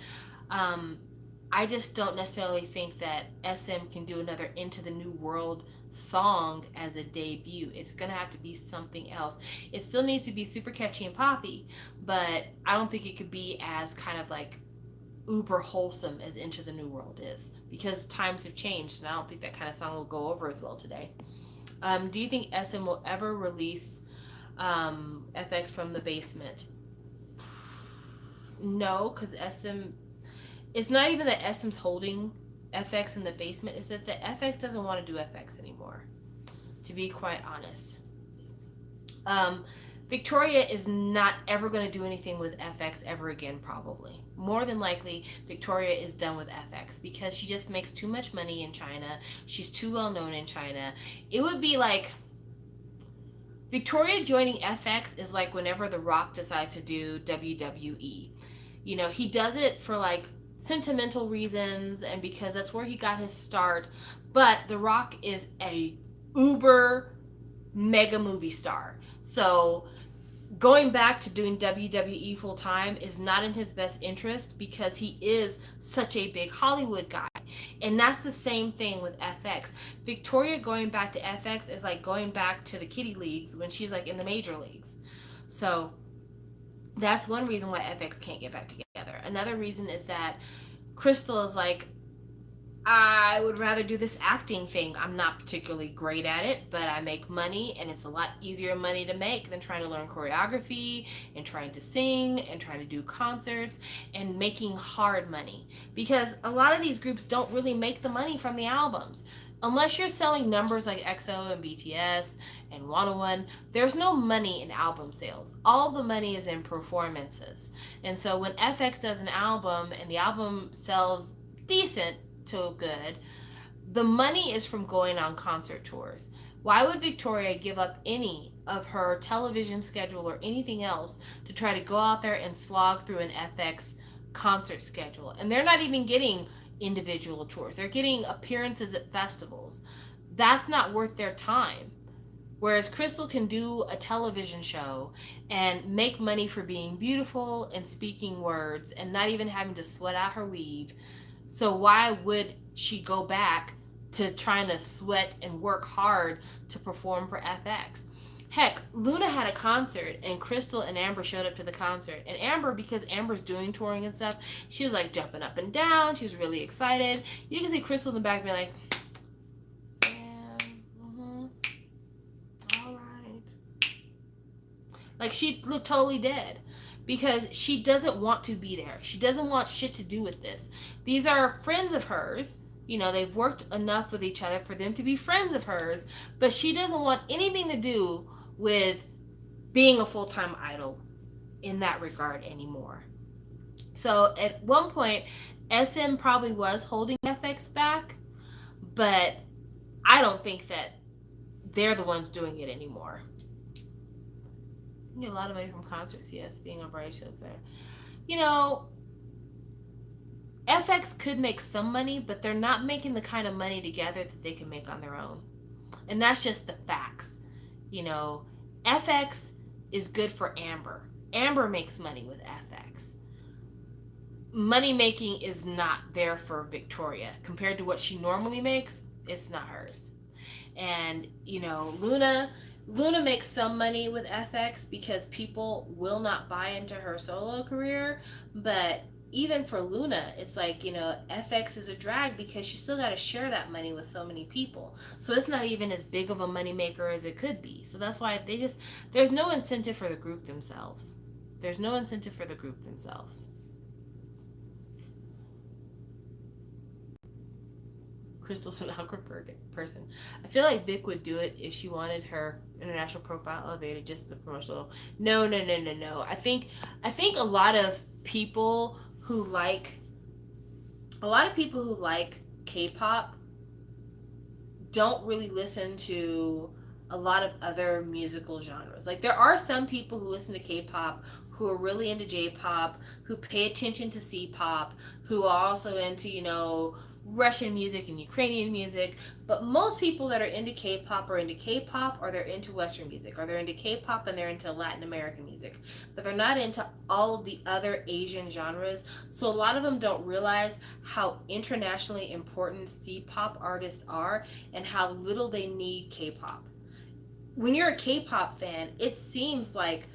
I just don't necessarily think that SM can do another Into the New World song as a debut. It's going to have to be something else. It still needs to be super catchy and poppy, but I don't think it could be as kind of like uber wholesome as Into the New World is, because times have changed and I don't think that kind of song will go over as well today. Do you think SM will ever release FX from the basement? No, because SM, it's not even that SM's holding FX in the basement, it's that the FX doesn't want to do FX anymore, to be quite honest. Victoria is not ever going to do anything with FX ever again, probably. More than likely, Victoria is done with FX because she just makes too much money in China. She's too well known in China. It would be like Victoria joining FX is like whenever The Rock decides to do WWE. You know, he does it for like sentimental reasons and because that's where he got his start. But The Rock is a uber mega movie star. So going back to doing WWE full time is not in his best interest because he is such a big Hollywood guy. And that's the same thing with FX. Victoria going back to FX is like going back to the kiddie leagues when she's like in the major leagues. So that's one reason why FX can't get back together. Another reason is that Crystal is like, I would rather do this acting thing. I'm not particularly great at it, but I make money and it's a lot easier money to make than trying to learn choreography and trying to sing and trying to do concerts and making hard money. Because a lot of these groups don't really make the money from the albums. Unless you're selling numbers like EXO and BTS and 101, there's no money in album sales. All the money is in performances. And so when FX does an album and the album sells decent to good, the money is from going on concert tours. Why would Victoria give up any of her television schedule or anything else to try to go out there and slog through an FX concert schedule? And they're not even getting individual tours. They're getting appearances at festivals. That's not worth their time. Whereas Crystal can do a television show and make money for being beautiful and speaking words and not even having to sweat out her weave. So why would she go back to trying to sweat and work hard to perform for FX? Heck, Luna had a concert and Crystal and Amber showed up to the concert. And Amber, because Amber's doing touring and stuff, she was like jumping up and down. She was really excited. You can see Crystal in the back being like, all right. Like she looked totally dead. Because she doesn't want to be there. She doesn't want shit to do with this. These are friends of hers. You know, they've worked enough with each other for them to be friends of hers. But she doesn't want anything to do with being a full-time idol in that regard anymore. So at one point, SM probably was holding FX back. But I don't think that they're the ones doing it anymore. You get a lot of money from concerts, yes, being on variety shows there. You know, FX could make some money, but they're not making the kind of money together that they can make on their own. And that's just the facts. You know, FX is good for Amber. Amber makes money with FX. Money making is not there for Victoria. Compared to what she normally makes, it's not hers. And, you know, Luna makes some money with FX because people will not buy into her solo career. But even for Luna, it's like, you know, FX is a drag because she still got to share that money with so many people. So it's not even as big of a moneymaker as it could be. So that's why there's no incentive for the group themselves. There's no incentive for the group themselves. Crystal's an awkward person. I feel like Vic would do it if she wanted her international profile elevated just as a promotional. No. I think a lot of people who like K-pop don't really listen to a lot of other musical genres. Like there are some people who listen to K-pop who are really into J-pop, who pay attention to C-pop, who are also into, Russian music and Ukrainian music, but most people that are into K-pop are into K-pop, or they're into Western music, or they're into K-pop and they're into Latin American music, but they're not into all of the other Asian genres. So a lot of them don't realize how internationally important C-pop artists are and how little they need K-pop. When you're a K-pop fan, it seems like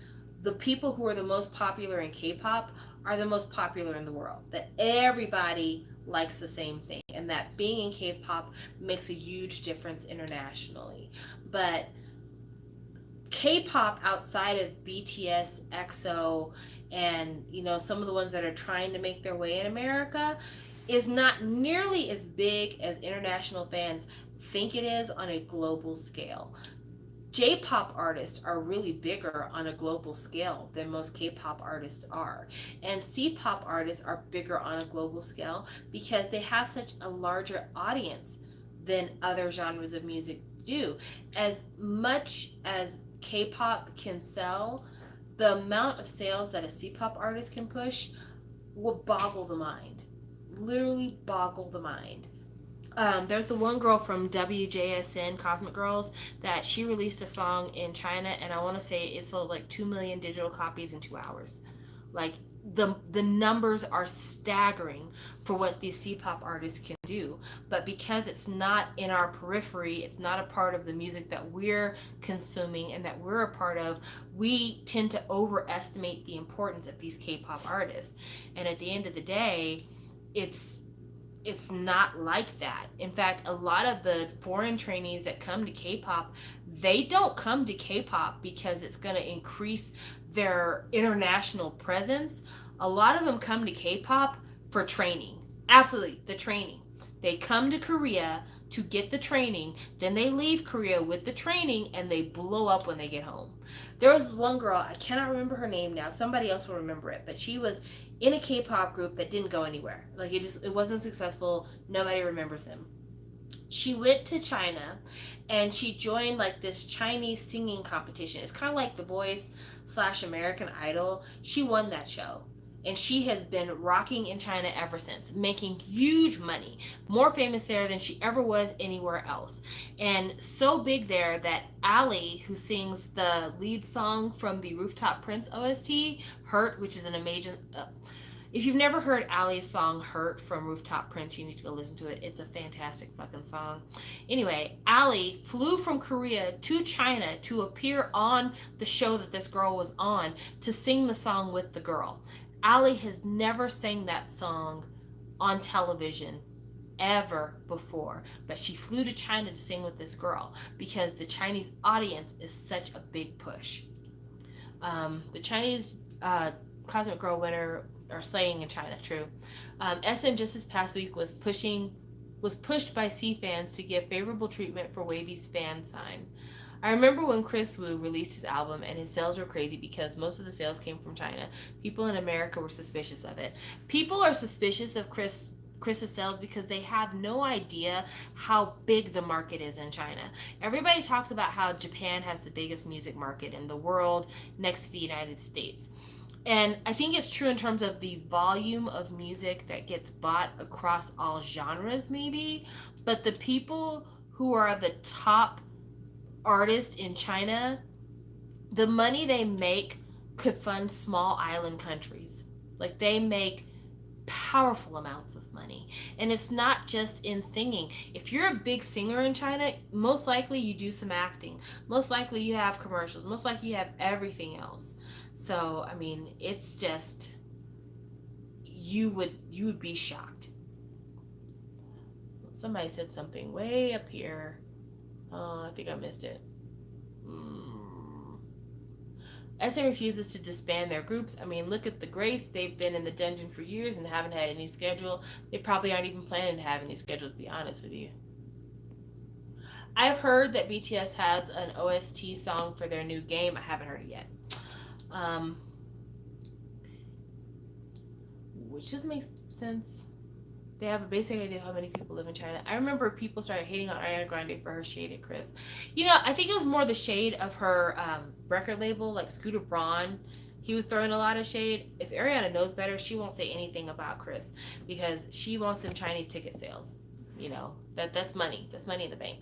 the people who are the most popular in K-pop are the most popular in the world. That everybody likes the same thing, and that being in K-pop makes a huge difference internationally. But K-pop outside of BTS, EXO, and some of the ones that are trying to make their way in America is not nearly as big as international fans think it is on a global scale. J-pop artists are really bigger on a global scale than most K-pop artists are. And C-pop artists are bigger on a global scale because they have such a larger audience than other genres of music do. As much as K-pop can sell, the amount of sales that a C-pop artist can push will boggle the mind. Literally boggle the mind. There's the one girl from WJSN, Cosmic Girls, that she released a song in China, and I want to say it sold like 2 million digital copies in 2 hours. Like the numbers are staggering for what these C-pop artists can do. But because it's not in our periphery, it's not a part of the music that we're consuming and that we're a part of, we tend to overestimate the importance of these K-pop artists. And at the end of the day, it's not like that. In fact, a lot of the foreign trainees that come to K-pop, they don't come to K-pop because it's going to increase their international presence. A lot of them come to K-pop for training. Absolutely, the training. They come to Korea to get the training, then they leave Korea with the training and they blow up when they get home. There was one girl, I cannot remember her name now, somebody else will remember it, but she was in a K-pop group that didn't go anywhere. Like it wasn't successful. Nobody remembers them. She went to China and she joined like this Chinese singing competition. It's kind of like The Voice / American Idol. She won that show. And she has been rocking in China ever since, making huge money, more famous there than she ever was anywhere else. And so big there that Ali, who sings the lead song from the Rooftop Prince OST, Hurt, which is an amazing... if you've never heard Ali's song Hurt from Rooftop Prince, you need to go listen to it. It's a fantastic fucking song. Anyway, Ali flew from Korea to China to appear on the show that this girl was on to sing the song with the girl. Ali has never sang that song on television ever before, but she flew to China to sing with this girl because the Chinese audience is such a big push. The Chinese Cosmic Girl winner, or slaying in China, true. SM just this past week was pushed by C fans to give favorable treatment for WayV's fan sign. I remember when Chris Wu released his album and his sales were crazy because most of the sales came from China. People in America were suspicious of it. People are suspicious of Chris's sales because they have no idea how big the market is in China. Everybody talks about how Japan has the biggest music market in the world next to the United States. And I think it's true in terms of the volume of music that gets bought across all genres, maybe. But the people who are the top artists in China, the money they make could fund small island countries. Like they make powerful amounts of money. And it's not just in singing. If you're a big singer in China, most likely you do some acting. Most likely you have commercials. Most likely you have everything else. So, I mean, it's just, you would be shocked. Somebody said something way up here. Oh, I think I missed it. SM refuses to disband their groups. I mean, look at the Grace. They've been in the dungeon for years and haven't had any schedule. They probably aren't even planning to have any schedule, to be honest with you. I've heard that BTS has an OST song for their new game. I haven't heard it yet. Which doesn't make sense. they have a basic idea of how many people live in China. I remember people started hating on Ariana Grande for her shade at Chris. You know, I think it was more the shade of her record label, like Scooter Braun. He was throwing a lot of shade. If Ariana knows better, she won't say anything about Chris because she wants them Chinese ticket sales. You know, that's money. That's money in the bank.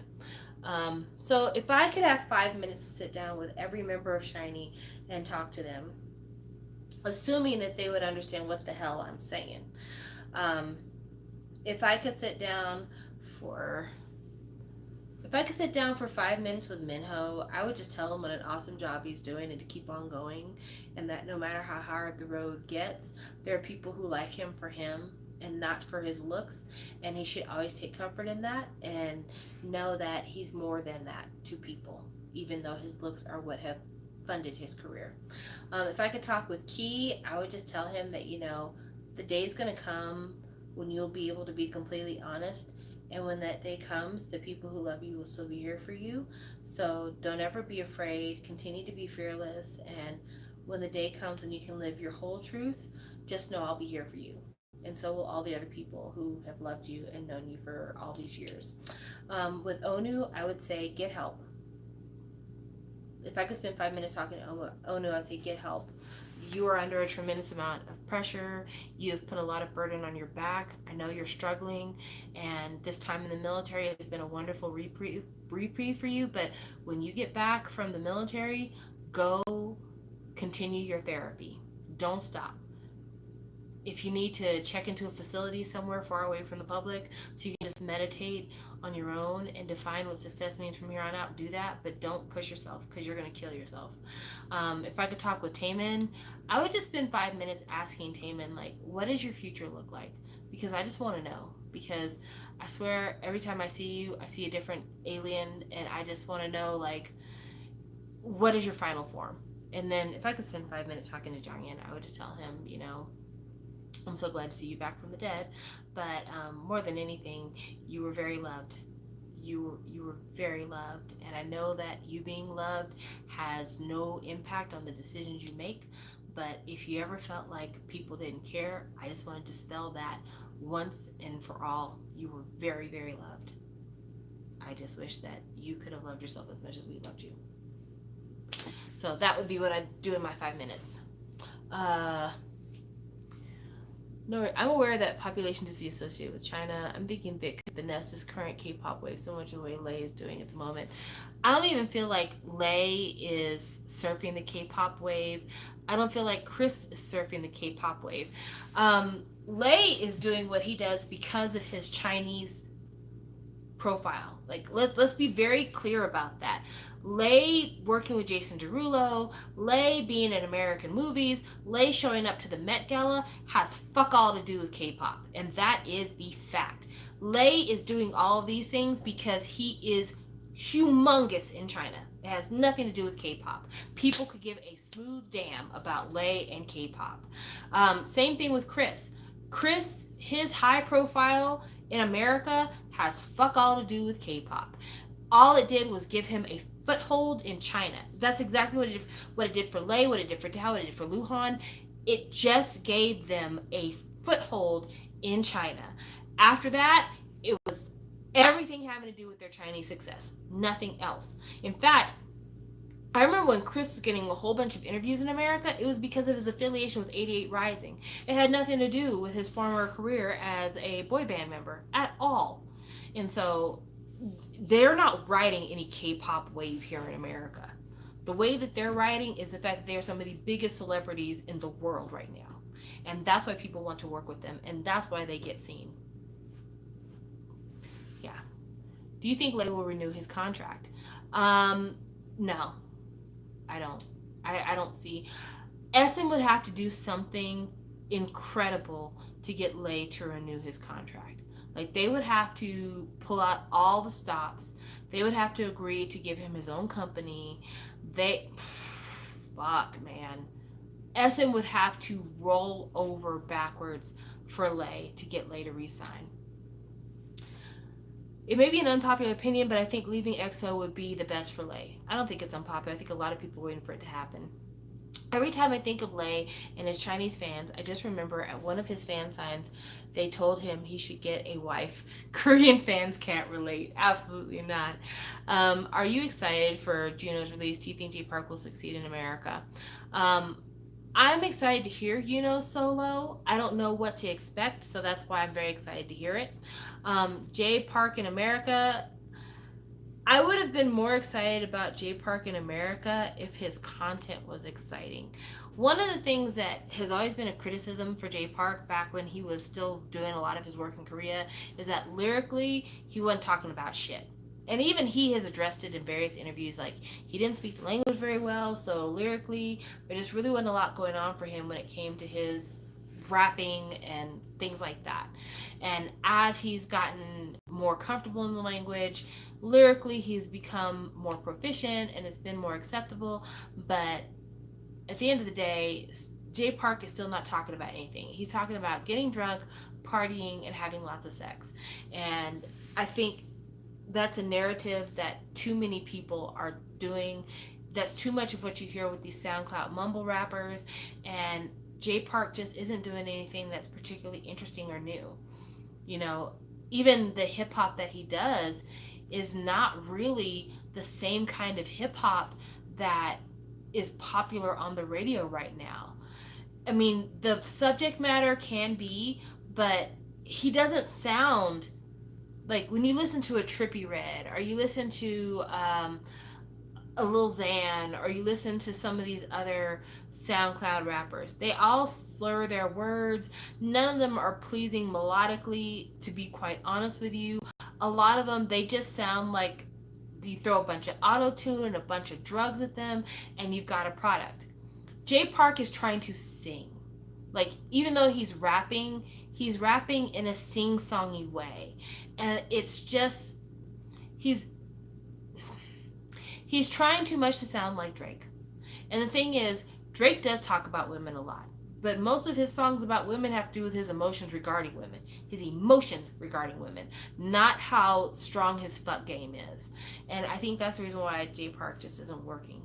So if I could have 5 minutes to sit down with every member of SHINee and talk to them, assuming that they would understand what the hell I'm saying. Um, if I could sit down for if I could sit down for 5 minutes with Minho, I would just tell him what an awesome job he's doing and to keep on going, and that no matter how hard the road gets, there are people who like him for him and not for his looks, and he should always take comfort in that and know that he's more than that to people, even though his looks are what have funded his career. If I could talk with Key, I would just tell him that, you know, the day's going to come when you'll be able to be completely honest. And when that day comes, the people who love you will still be here for you. So don't ever be afraid. Continue to be fearless. And when the day comes when you can live your whole truth, just know I'll be here for you. And so will all the other people who have loved you and known you for all these years. With Onew, I would say get help. If I could spend 5 minutes talking to Onew, I'd say get help. You are under a tremendous amount of pressure. You have put a lot of burden on your back. I know you're struggling, and this time in the military has been a wonderful reprieve for you. But when you get back from the military, go continue your therapy. Don't stop. If you need to check into a facility somewhere far away from the public so you can just meditate on your own and define what success means from here on out, do that, but don't push yourself because you're going to kill yourself. If I could talk with Taemin, I would just spend 5 minutes asking Taemin, like, what does your future look like? Because I just want to know. Because I swear, every time I see you, I see a different alien, and I just want to know, like, what is your final form? And then if I could spend 5 minutes talking to Jonghyun, I would just tell him, you know, I'm so glad to see you back from the dead, but more than anything, you were very loved. You were very loved, and I know that you being loved has no impact on the decisions you make, but if you ever felt like people didn't care, I just want to dispel that once and for all. You were very, very loved. I just wish that you could have loved yourself as much as we loved you. So that would be what I'd do in my 5 minutes. No, I'm aware that population is associated with China. I'm thinking Vic could finesse this current K-pop wave so much the way Lay is doing at the moment. I don't even feel like Lay is surfing the K-pop wave. I don't feel like Chris is surfing the K-pop wave. Lay is doing what he does because of his Chinese profile. Like, let's be very clear about that. Lay working with Jason Derulo, Lay being in American movies, Lay showing up to the Met Gala has fuck all to do with K-pop, and that is the fact. Lay is doing all of these things because he is humongous in China. It has nothing to do with K-pop. People could give a smooth damn about Lay and K-pop. Same thing with Chris. Chris, his high profile in America has fuck all to do with K-pop. All it did was give him a foothold in China. That's exactly what it did for Lay, what it did for Tao, what it did for Luhan. It just gave them a foothold in China. After that, it was everything having to do with their Chinese success. Nothing else. In fact, I remember when Chris was getting a whole bunch of interviews in America, it was because of his affiliation with 88 Rising. It had nothing to do with his former career as a boy band member at all. And so they're not riding any K-pop wave here in America. The way that they're riding is the fact that they're some of the biggest celebrities in the world right now. And that's why people want to work with them. And that's why they get seen. Yeah. Do you think Lay will renew his contract? No. I don't. I don't see. SM would have to do something incredible to get Lay to renew his contract. Like, they would have to pull out all the stops. They would have to agree to give him his own company. Fuck, man. SM would have to roll over backwards for Lay to get Lay to resign. It may be an unpopular opinion, but I think leaving EXO would be the best for Lay. I don't think it's unpopular. I think a lot of people are waiting for it to happen. Every time I think of Lay and his Chinese fans, I just remember at one of his fan signs, they told him he should get a wife. Korean fans can't relate. Absolutely not. Are you excited for Juno's release? Do you think Jay Park will succeed in America? Um, I'm excited to hear Juno solo. I don't know what to expect, so that's why I'm very excited to hear it. Jay Park in America, I would have been more excited about Jay Park in America if his content was exciting. One of the things that has always been a criticism for Jay Park back when he was still doing a lot of his work in Korea is that lyrically he wasn't talking about shit. And even he has addressed it in various interviews. Like, he didn't speak the language very well, so lyrically there just really wasn't a lot going on for him when it came to his rapping and things like that. And as he's gotten more comfortable in the language, lyrically he's become more proficient and it's been more acceptable. But at the end of the day, Jay Park is still not talking about anything. He's talking about getting drunk, partying, and having lots of sex. And I think that's a narrative that too many people are doing. That's too much of what you hear with these SoundCloud mumble rappers. And Jay Park just isn't doing anything that's particularly interesting or new. You know, even the hip hop that he does is not really the same kind of hip hop that is popular on the radio right now. I mean, the subject matter can be, but he doesn't sound like, when you listen to a Trippie Redd, or you listen to a Lil Xan, or you listen to some of these other SoundCloud rappers, they all slur their words. None of them are pleasing melodically, to be quite honest with you. A lot of them, they just sound like you throw a bunch of auto-tune and a bunch of drugs at them and you've got a product. Jay Park is trying to sing. Like, even though he's rapping in a sing-songy way. And it's just, he's trying too much to sound like Drake. And the thing is, Drake does talk about women a lot, but most of his songs about women have to do with his emotions regarding women. His emotions regarding women, not how strong his fuck game is. And I think that's the reason why Jay Park just isn't working.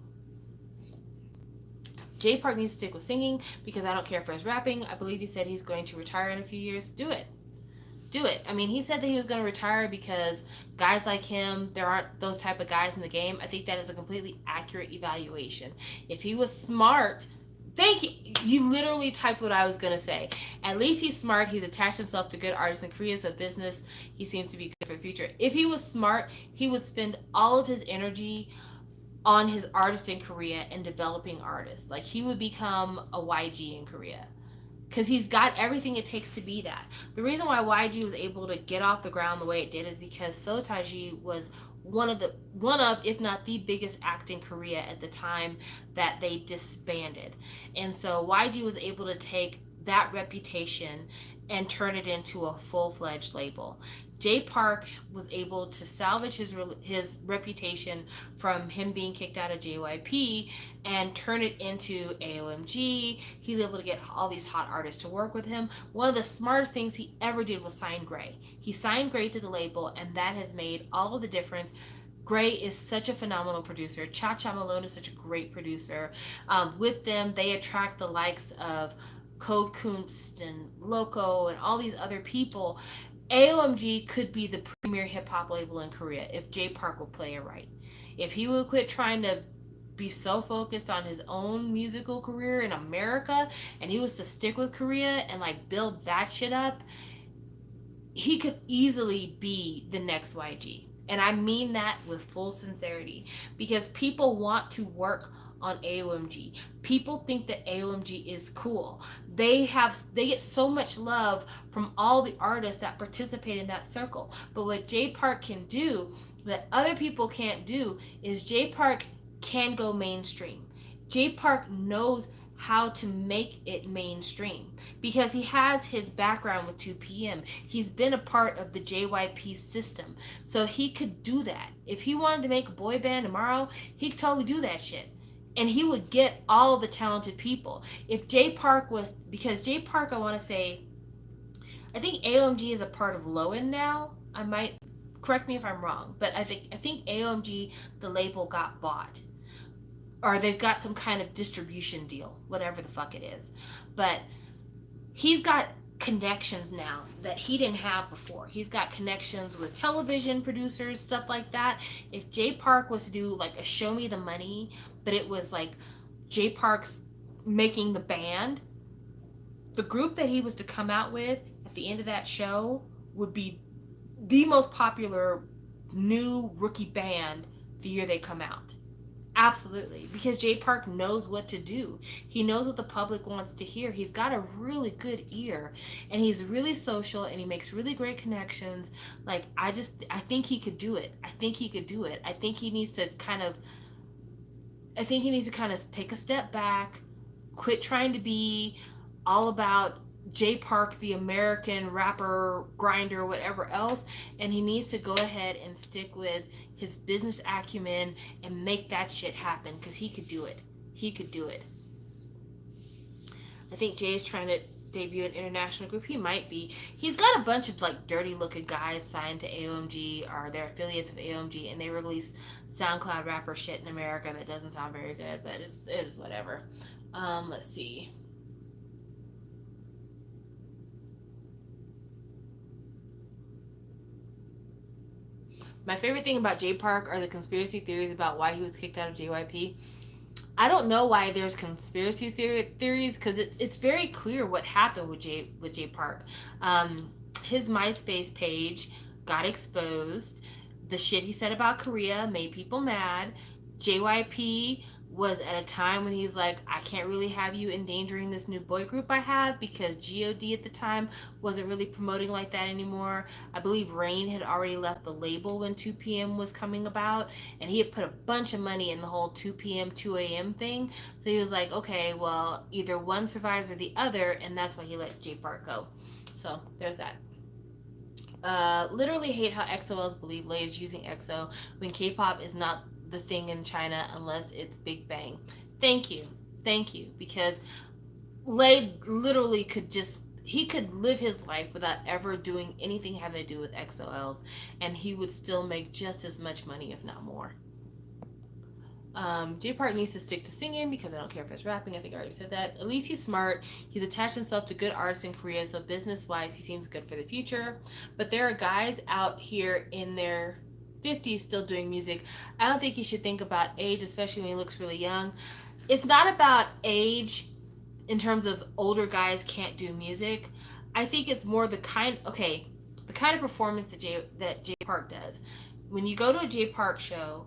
Jay Park needs to stick with singing, because I don't care for his rapping. I believe he said he's going to retire in a few years. Do it. Do it. I mean, he said that he was going to retire because guys like him, there aren't those type of guys in the game. I think that is a completely accurate evaluation. If he was smart, thank you. You literally typed what I was going to say. At least he's smart. He's attached himself to good artists in Korea. It's a business. He seems to be good for the future. If he was smart, he would spend all of his energy on his artist in Korea and developing artists. Like, he would become a YG in Korea, because he's got everything it takes to be that. The reason why YG was able to get off the ground the way it did is because Seo Taiji was one of, if not the biggest act in Korea at the time that they disbanded. And so YG was able to take that reputation and turn it into a full-fledged label. Jay Park was able to salvage his reputation from him being kicked out of JYP and turn it into AOMG. He's able to get all these hot artists to work with him. One of the smartest things he ever did was sign Gray. He signed Gray to the label, and that has made all of the difference. Gray is such a phenomenal producer. Cha Cha Malone is such a great producer. With them, they attract the likes of Code Kunst and Loco and all these other people. AOMG could be the premier hip-hop label in Korea if Jay Park would play it right. If he would quit trying to be so focused on his own musical career in America, and he was to stick with Korea and like build that shit up, he could easily be the next YG. And I mean that with full sincerity, because people want to work on AOMG. People think that AOMG is cool. They get so much love from all the artists that participate in that circle. But what Jay Park can do that other people can't do is Jay Park can go mainstream. Jay Park knows how to make it mainstream because he has his background with 2PM. He's been a part of the JYP system. So he could do that. If he wanted to make a boy band tomorrow, he could totally do that shit. And he would get all of the talented people. If Jay Park was, because Jay Park, I want to say, I think AOMG is a part of Lowen now. I might, correct me if I'm wrong, but I think AOMG, the label, got bought. or they've got some kind of distribution deal, whatever the fuck it is. But he's got connections now that he didn't have before. He's got connections with television producers, stuff like that. If Jay Park was to do like a Show Me the Money, but it was like Jay Park's making the band, the group that he was to come out with at the end of that show would be the most popular new rookie band the year they come out. Absolutely, because Jay Park knows what to do. He knows what the public wants to hear. He's got a really good ear, and he's really social, and he makes really great connections. Like I think he could do it. I think he could do it. I think he needs to kind of take a step back, quit trying to be all about Jay Park, the American rapper, grinder, whatever else, and he needs to go ahead and stick with his business acumen and make that shit happen because he could do it. He could do it. I think Jay is trying to debut an international group. He might be. He's got a bunch of like dirty looking guys signed to AOMG, or they're affiliates of AOMG, and they release SoundCloud rapper shit in America that doesn't sound very good, but it is whatever. Let's see. My favorite thing about Jay Park are the conspiracy theories about why he was kicked out of JYP. I don't know why there's conspiracy theories because it's very clear what happened with Jay Park. Um, his MySpace page got exposed. The shit he said about Korea made people mad. JYP was at a time when he's like, I can't really have you endangering this new boy group I have because God at the time wasn't really promoting like that anymore. I believe Rain had already left the label when 2PM was coming about, and he had put a bunch of money in the whole 2PM, 2AM thing. So he was like, okay, well, either one survives or the other, and that's why he let Jay Park go. So there's that. Literally hate how EXO-Ls believe Lay is using EXO when K-pop is not the thing in China unless it's Big Bang. Thank you. Thank you. Because Lay literally he could live his life without ever doing anything having to do with EXO-Ls, and he would still make just as much money, if not more. Jay Park needs to stick to singing because I don't care if it's rapping. I think I already said that. At least he's smart. He's attached himself to good artists in Korea, so business-wise, he seems good for the future. But there are guys out here in their 50s still doing music. I don't think he should think about age, especially when he looks really young. It's not about age in terms of older guys can't do music. I think it's more the kind of performance that Jay Park does. When you go to a Jay Park show,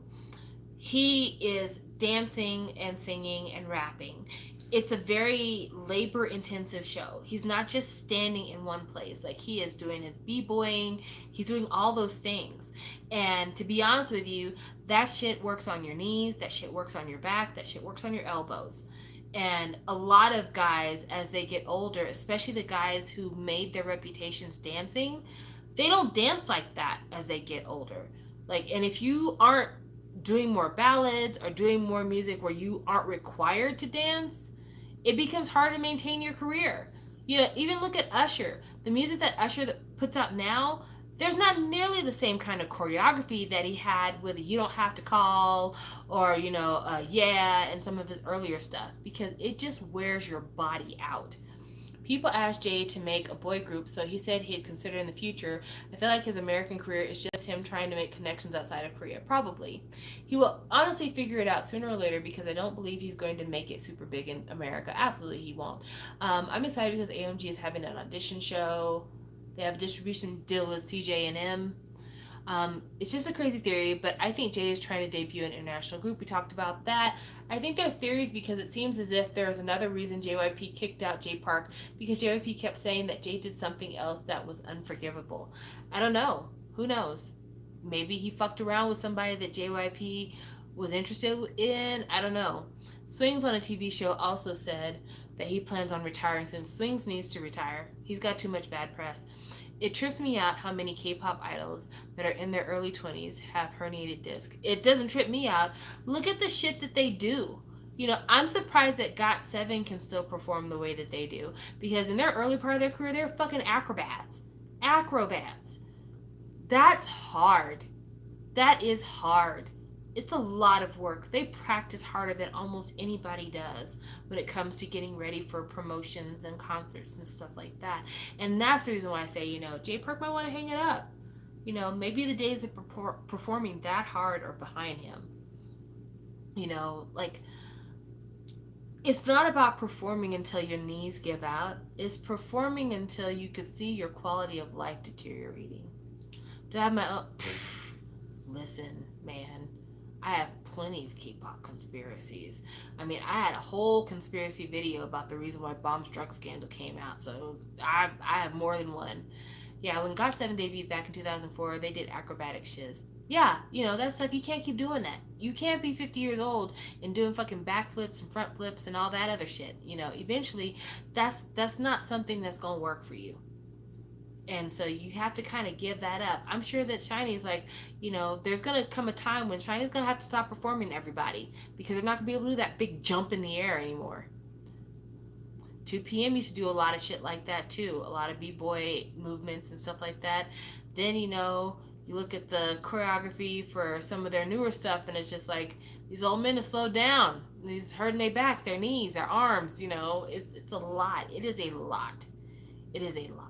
he is dancing and singing and rapping. It's a very labor intensive show. He's not just standing in one place. Like, he is doing his b-boying, he's doing all those things. And to be honest with you, that shit works on your knees, that shit works on your back, that shit works on your elbows. And a lot of guys, as they get older, especially the guys who made their reputations dancing, they don't dance like that as they get older. Like, and if you aren't doing more ballads or doing more music where you aren't required to dance, it becomes hard to maintain your career. You know, even look at Usher. The music that Usher puts out now, there's not nearly the same kind of choreography that he had with You Don't Have to Call or, Yeah, and some of his earlier stuff, because it just wears your body out. People asked Jay to make a boy group, so he said he'd consider in the future. I feel like his American career is just him trying to make connections outside of Korea. Probably. He will honestly figure it out sooner or later because I don't believe he's going to make it super big in America. Absolutely, he won't. I'm excited because AMG is having an audition show. They have a distribution deal with CJ&M. It's just a crazy theory, but I think Jay is trying to debut an international group. We talked about that. I think there's theories because it seems as if there's another reason JYP kicked out Jay Park, because JYP kept saying that Jay did something else that was unforgivable. I don't know. Who knows? Maybe he fucked around with somebody that JYP was interested in. I don't know. Swings on a TV show also said that he plans on retiring soon. Swings needs to retire. He's got too much bad press. It trips me out how many K-pop idols that are in their early 20s have herniated disc. It doesn't trip me out. Look at the shit that they do. I'm surprised that GOT7 can still perform the way that they do, because in their early part of their career, they're fucking acrobats. Acrobats. That's hard. That is hard. it's a lot of work. They practice harder than almost anybody does when it comes to getting ready for promotions and concerts and stuff like that. And that's the reason why I say, Jay Park might want to hang it up. Maybe the days of performing that hard are behind him. Like, it's not about performing until your knees give out. It's performing until you can see your quality of life deteriorating. Do I have my own? Listen, man, I have plenty of K-pop conspiracies. I mean, I had a whole conspiracy video about the reason why Bomb Struck Scandal came out, so I have more than one. Yeah, when GOT7 debuted back in 2004, they did acrobatic shiz. Yeah, that stuff, you can't keep doing that. You can't be 50 years old and doing fucking backflips and front flips and all that other shit. Eventually, that's not something that's gonna work for you. And so you have to kind of give that up. I'm sure that SHINee's like, there's going to come a time when SHINee's going to have to stop performing everybody because they're not going to be able to do that big jump in the air anymore. 2PM used to do a lot of shit like that too. A lot of b-boy movements and stuff like that. Then, you look at the choreography for some of their newer stuff and it's just like, these old men have slowed down. These hurting their backs, their knees, their arms, it's a lot. It is a lot. It is a lot.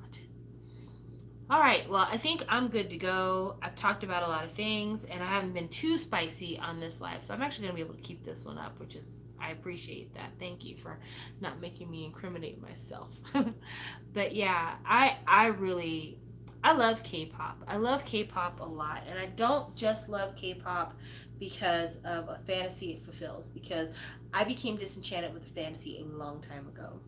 All right, well, I think I'm good to go. I've talked about a lot of things, and I haven't been too spicy on this live, so I'm actually going to be able to keep this one up, which is, I appreciate that. Thank you for not making me incriminate myself. But yeah, I love K-pop. I love K-pop a lot, and I don't just love K-pop because of a fantasy it fulfills, because I became disenchanted with the fantasy a long time ago.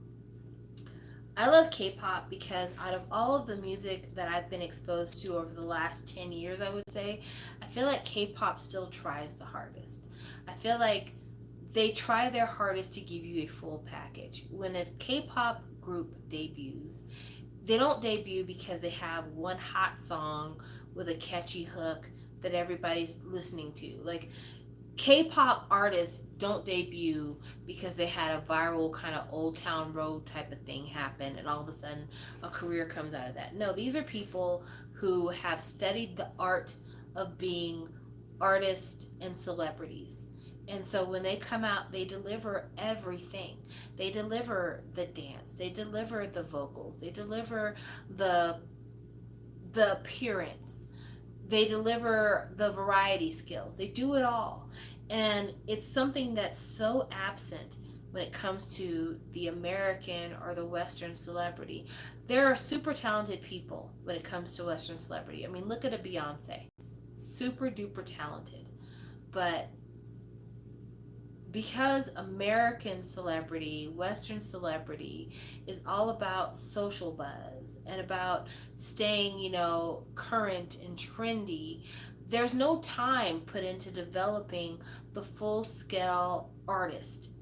I love K-pop because out of all of the music that I've been exposed to over the last 10 years, I would say, I feel like K-pop still tries the hardest. I feel like they try their hardest to give you a full package. When a K-pop group debuts, they don't debut because they have one hot song with a catchy hook that everybody's listening to. Like, K-pop artists don't debut because they had a viral kind of Old Town Road type of thing happen and all of a sudden a career comes out of that. No, these are people who have studied the art of being artists and celebrities. And so when they come out, they deliver everything. They deliver the dance, they deliver the vocals, they deliver the appearance, they deliver the variety skills. They do it all. And it's something that's so absent when it comes to the American or the Western celebrity. There are super talented people when it comes to Western celebrity. I mean, look at a Beyonce. Super duper talented. But because American celebrity, Western celebrity is all about social buzz and about staying, current and trendy, there's no time put into developing the full scale artist.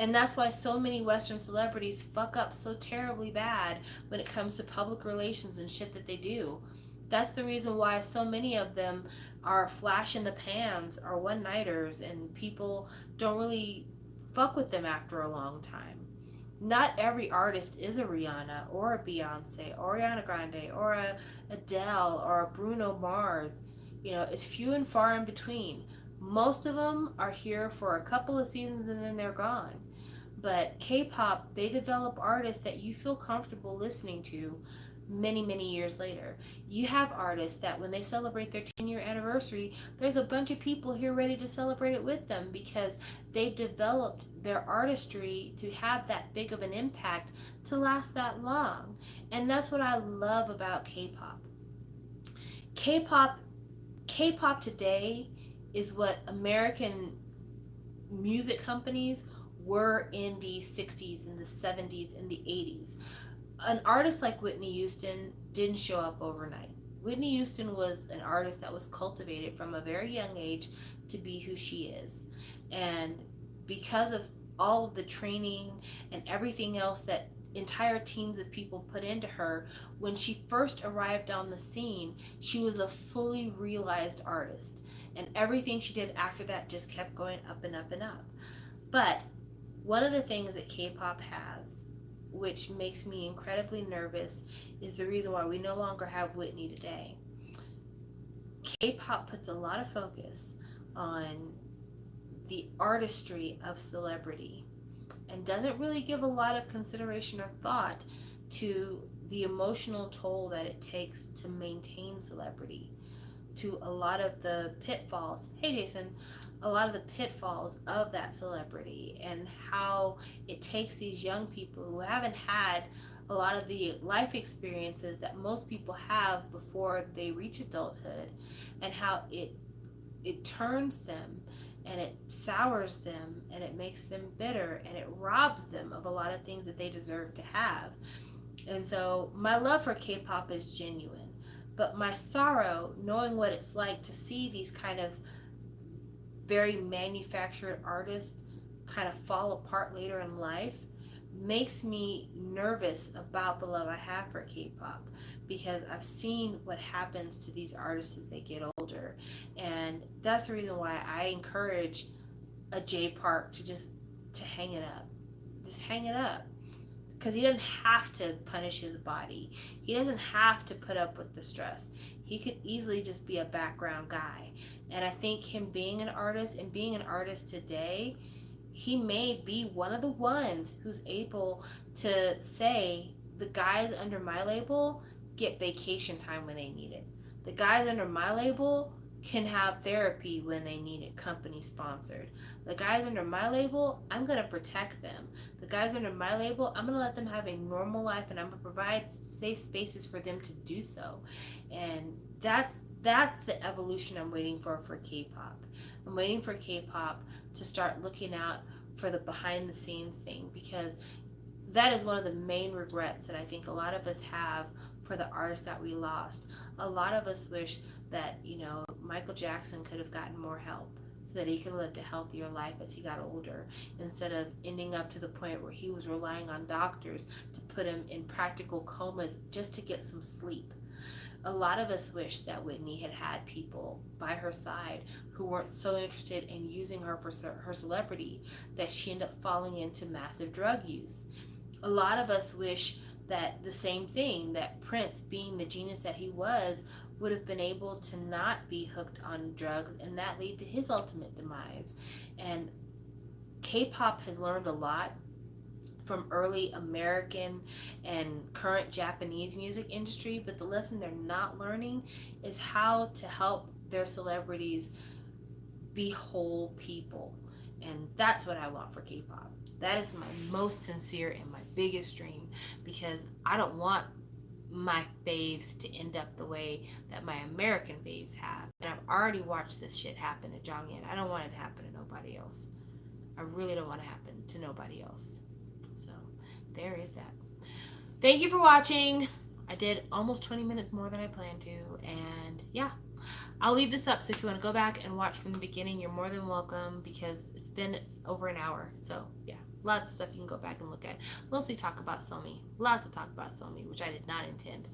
And that's why so many Western celebrities fuck up so terribly bad when it comes to public relations and shit that they do. That's the reason why so many of them are flash in the pans, are one nighters, and people don't really fuck with them after a long time. Not every artist is a Rihanna or a Beyonce or Ariana Grande or a Adele or a Bruno Mars. It's few and far in between. Most of them are here for a couple of seasons and then they're gone. But K-pop, they develop artists that you feel comfortable listening to many, many years later. You have artists that when they celebrate their 10-year anniversary, there's a bunch of people here ready to celebrate it with them because they've developed their artistry to have that big of an impact to last that long. And that's what I love about K-pop. K-pop today is what American music companies were in the 60s and the 70s and the 80s. An artist like Whitney Houston didn't show up overnight. Whitney Houston was an artist that was cultivated from a very young age to be who she is. And because of all of the training and everything else that entire teams of people put into her, when she first arrived on the scene, she was a fully realized artist. And everything she did after that just kept going up and up and up. But one of the things that K-pop has, which makes me incredibly nervous, is the reason why we no longer have Whitney today. K-pop puts a lot of focus on the artistry of celebrity and doesn't really give a lot of consideration or thought to the emotional toll that it takes to maintain celebrity, to a lot of the pitfalls. Hey, Jason, a lot of the pitfalls of that celebrity and how it takes these young people who haven't had a lot of the life experiences that most people have before they reach adulthood, and how it turns them and it sours them and it makes them bitter and it robs them of a lot of things that they deserve to have. And so my love for K-pop is genuine, but my sorrow knowing what it's like to see these kind of very manufactured artists kind of fall apart later in life makes me nervous about the love I have for K-pop, because I've seen what happens to these artists as they get older. And that's the reason why I encourage a Jay Park to just to hang it up. Just hang it up. Because he doesn't have to punish his body. He doesn't have to put up with the stress. He could easily just be a background guy. And I think him being an artist and being an artist today, he may be one of the ones who's able to say the guys under my label get vacation time when they need it. The guys under my label can have therapy when they need it, company sponsored. The guys under my label, I'm going to protect them. The guys under my label, I'm going to let them have a normal life, and I'm going to provide safe spaces for them to do so. And that's the evolution I'm waiting for K-pop. I'm waiting for K-pop to start looking out for the behind the scenes thing, because that is one of the main regrets that I think a lot of us have for the artists that we lost. A lot of us wish that, Michael Jackson could have gotten more help so that he could have lived a healthier life as he got older, instead of ending up to the point where he was relying on doctors to put him in practical comas just to get some sleep. A lot of us wish that Whitney had had people by her side who weren't so interested in using her for her celebrity that she ended up falling into massive drug use. A lot of us wish that the same thing, that Prince, being the genius that he was, would have been able to not be hooked on drugs, and that lead to his ultimate demise. And K-pop has learned a lot from early American and current Japanese music industry, but the lesson they're not learning is how to help their celebrities be whole people. And that's what I want for K-pop. That is my most sincere and my biggest dream, because I don't want my faves to end up the way that my American faves have. And I've already watched this shit happen to Jonghyun. I don't want it to happen to nobody else. I really don't want it to happen to nobody else. So there is that. Thank you for watching. I did almost 20 minutes more than I planned to. And yeah, I'll leave this up, so if you want to go back and watch from the beginning, you're more than welcome, because it's been over an hour. So yeah, lots of stuff you can go back and look at. Mostly talk about Somi. Lots to talk about Somi, which I did not intend.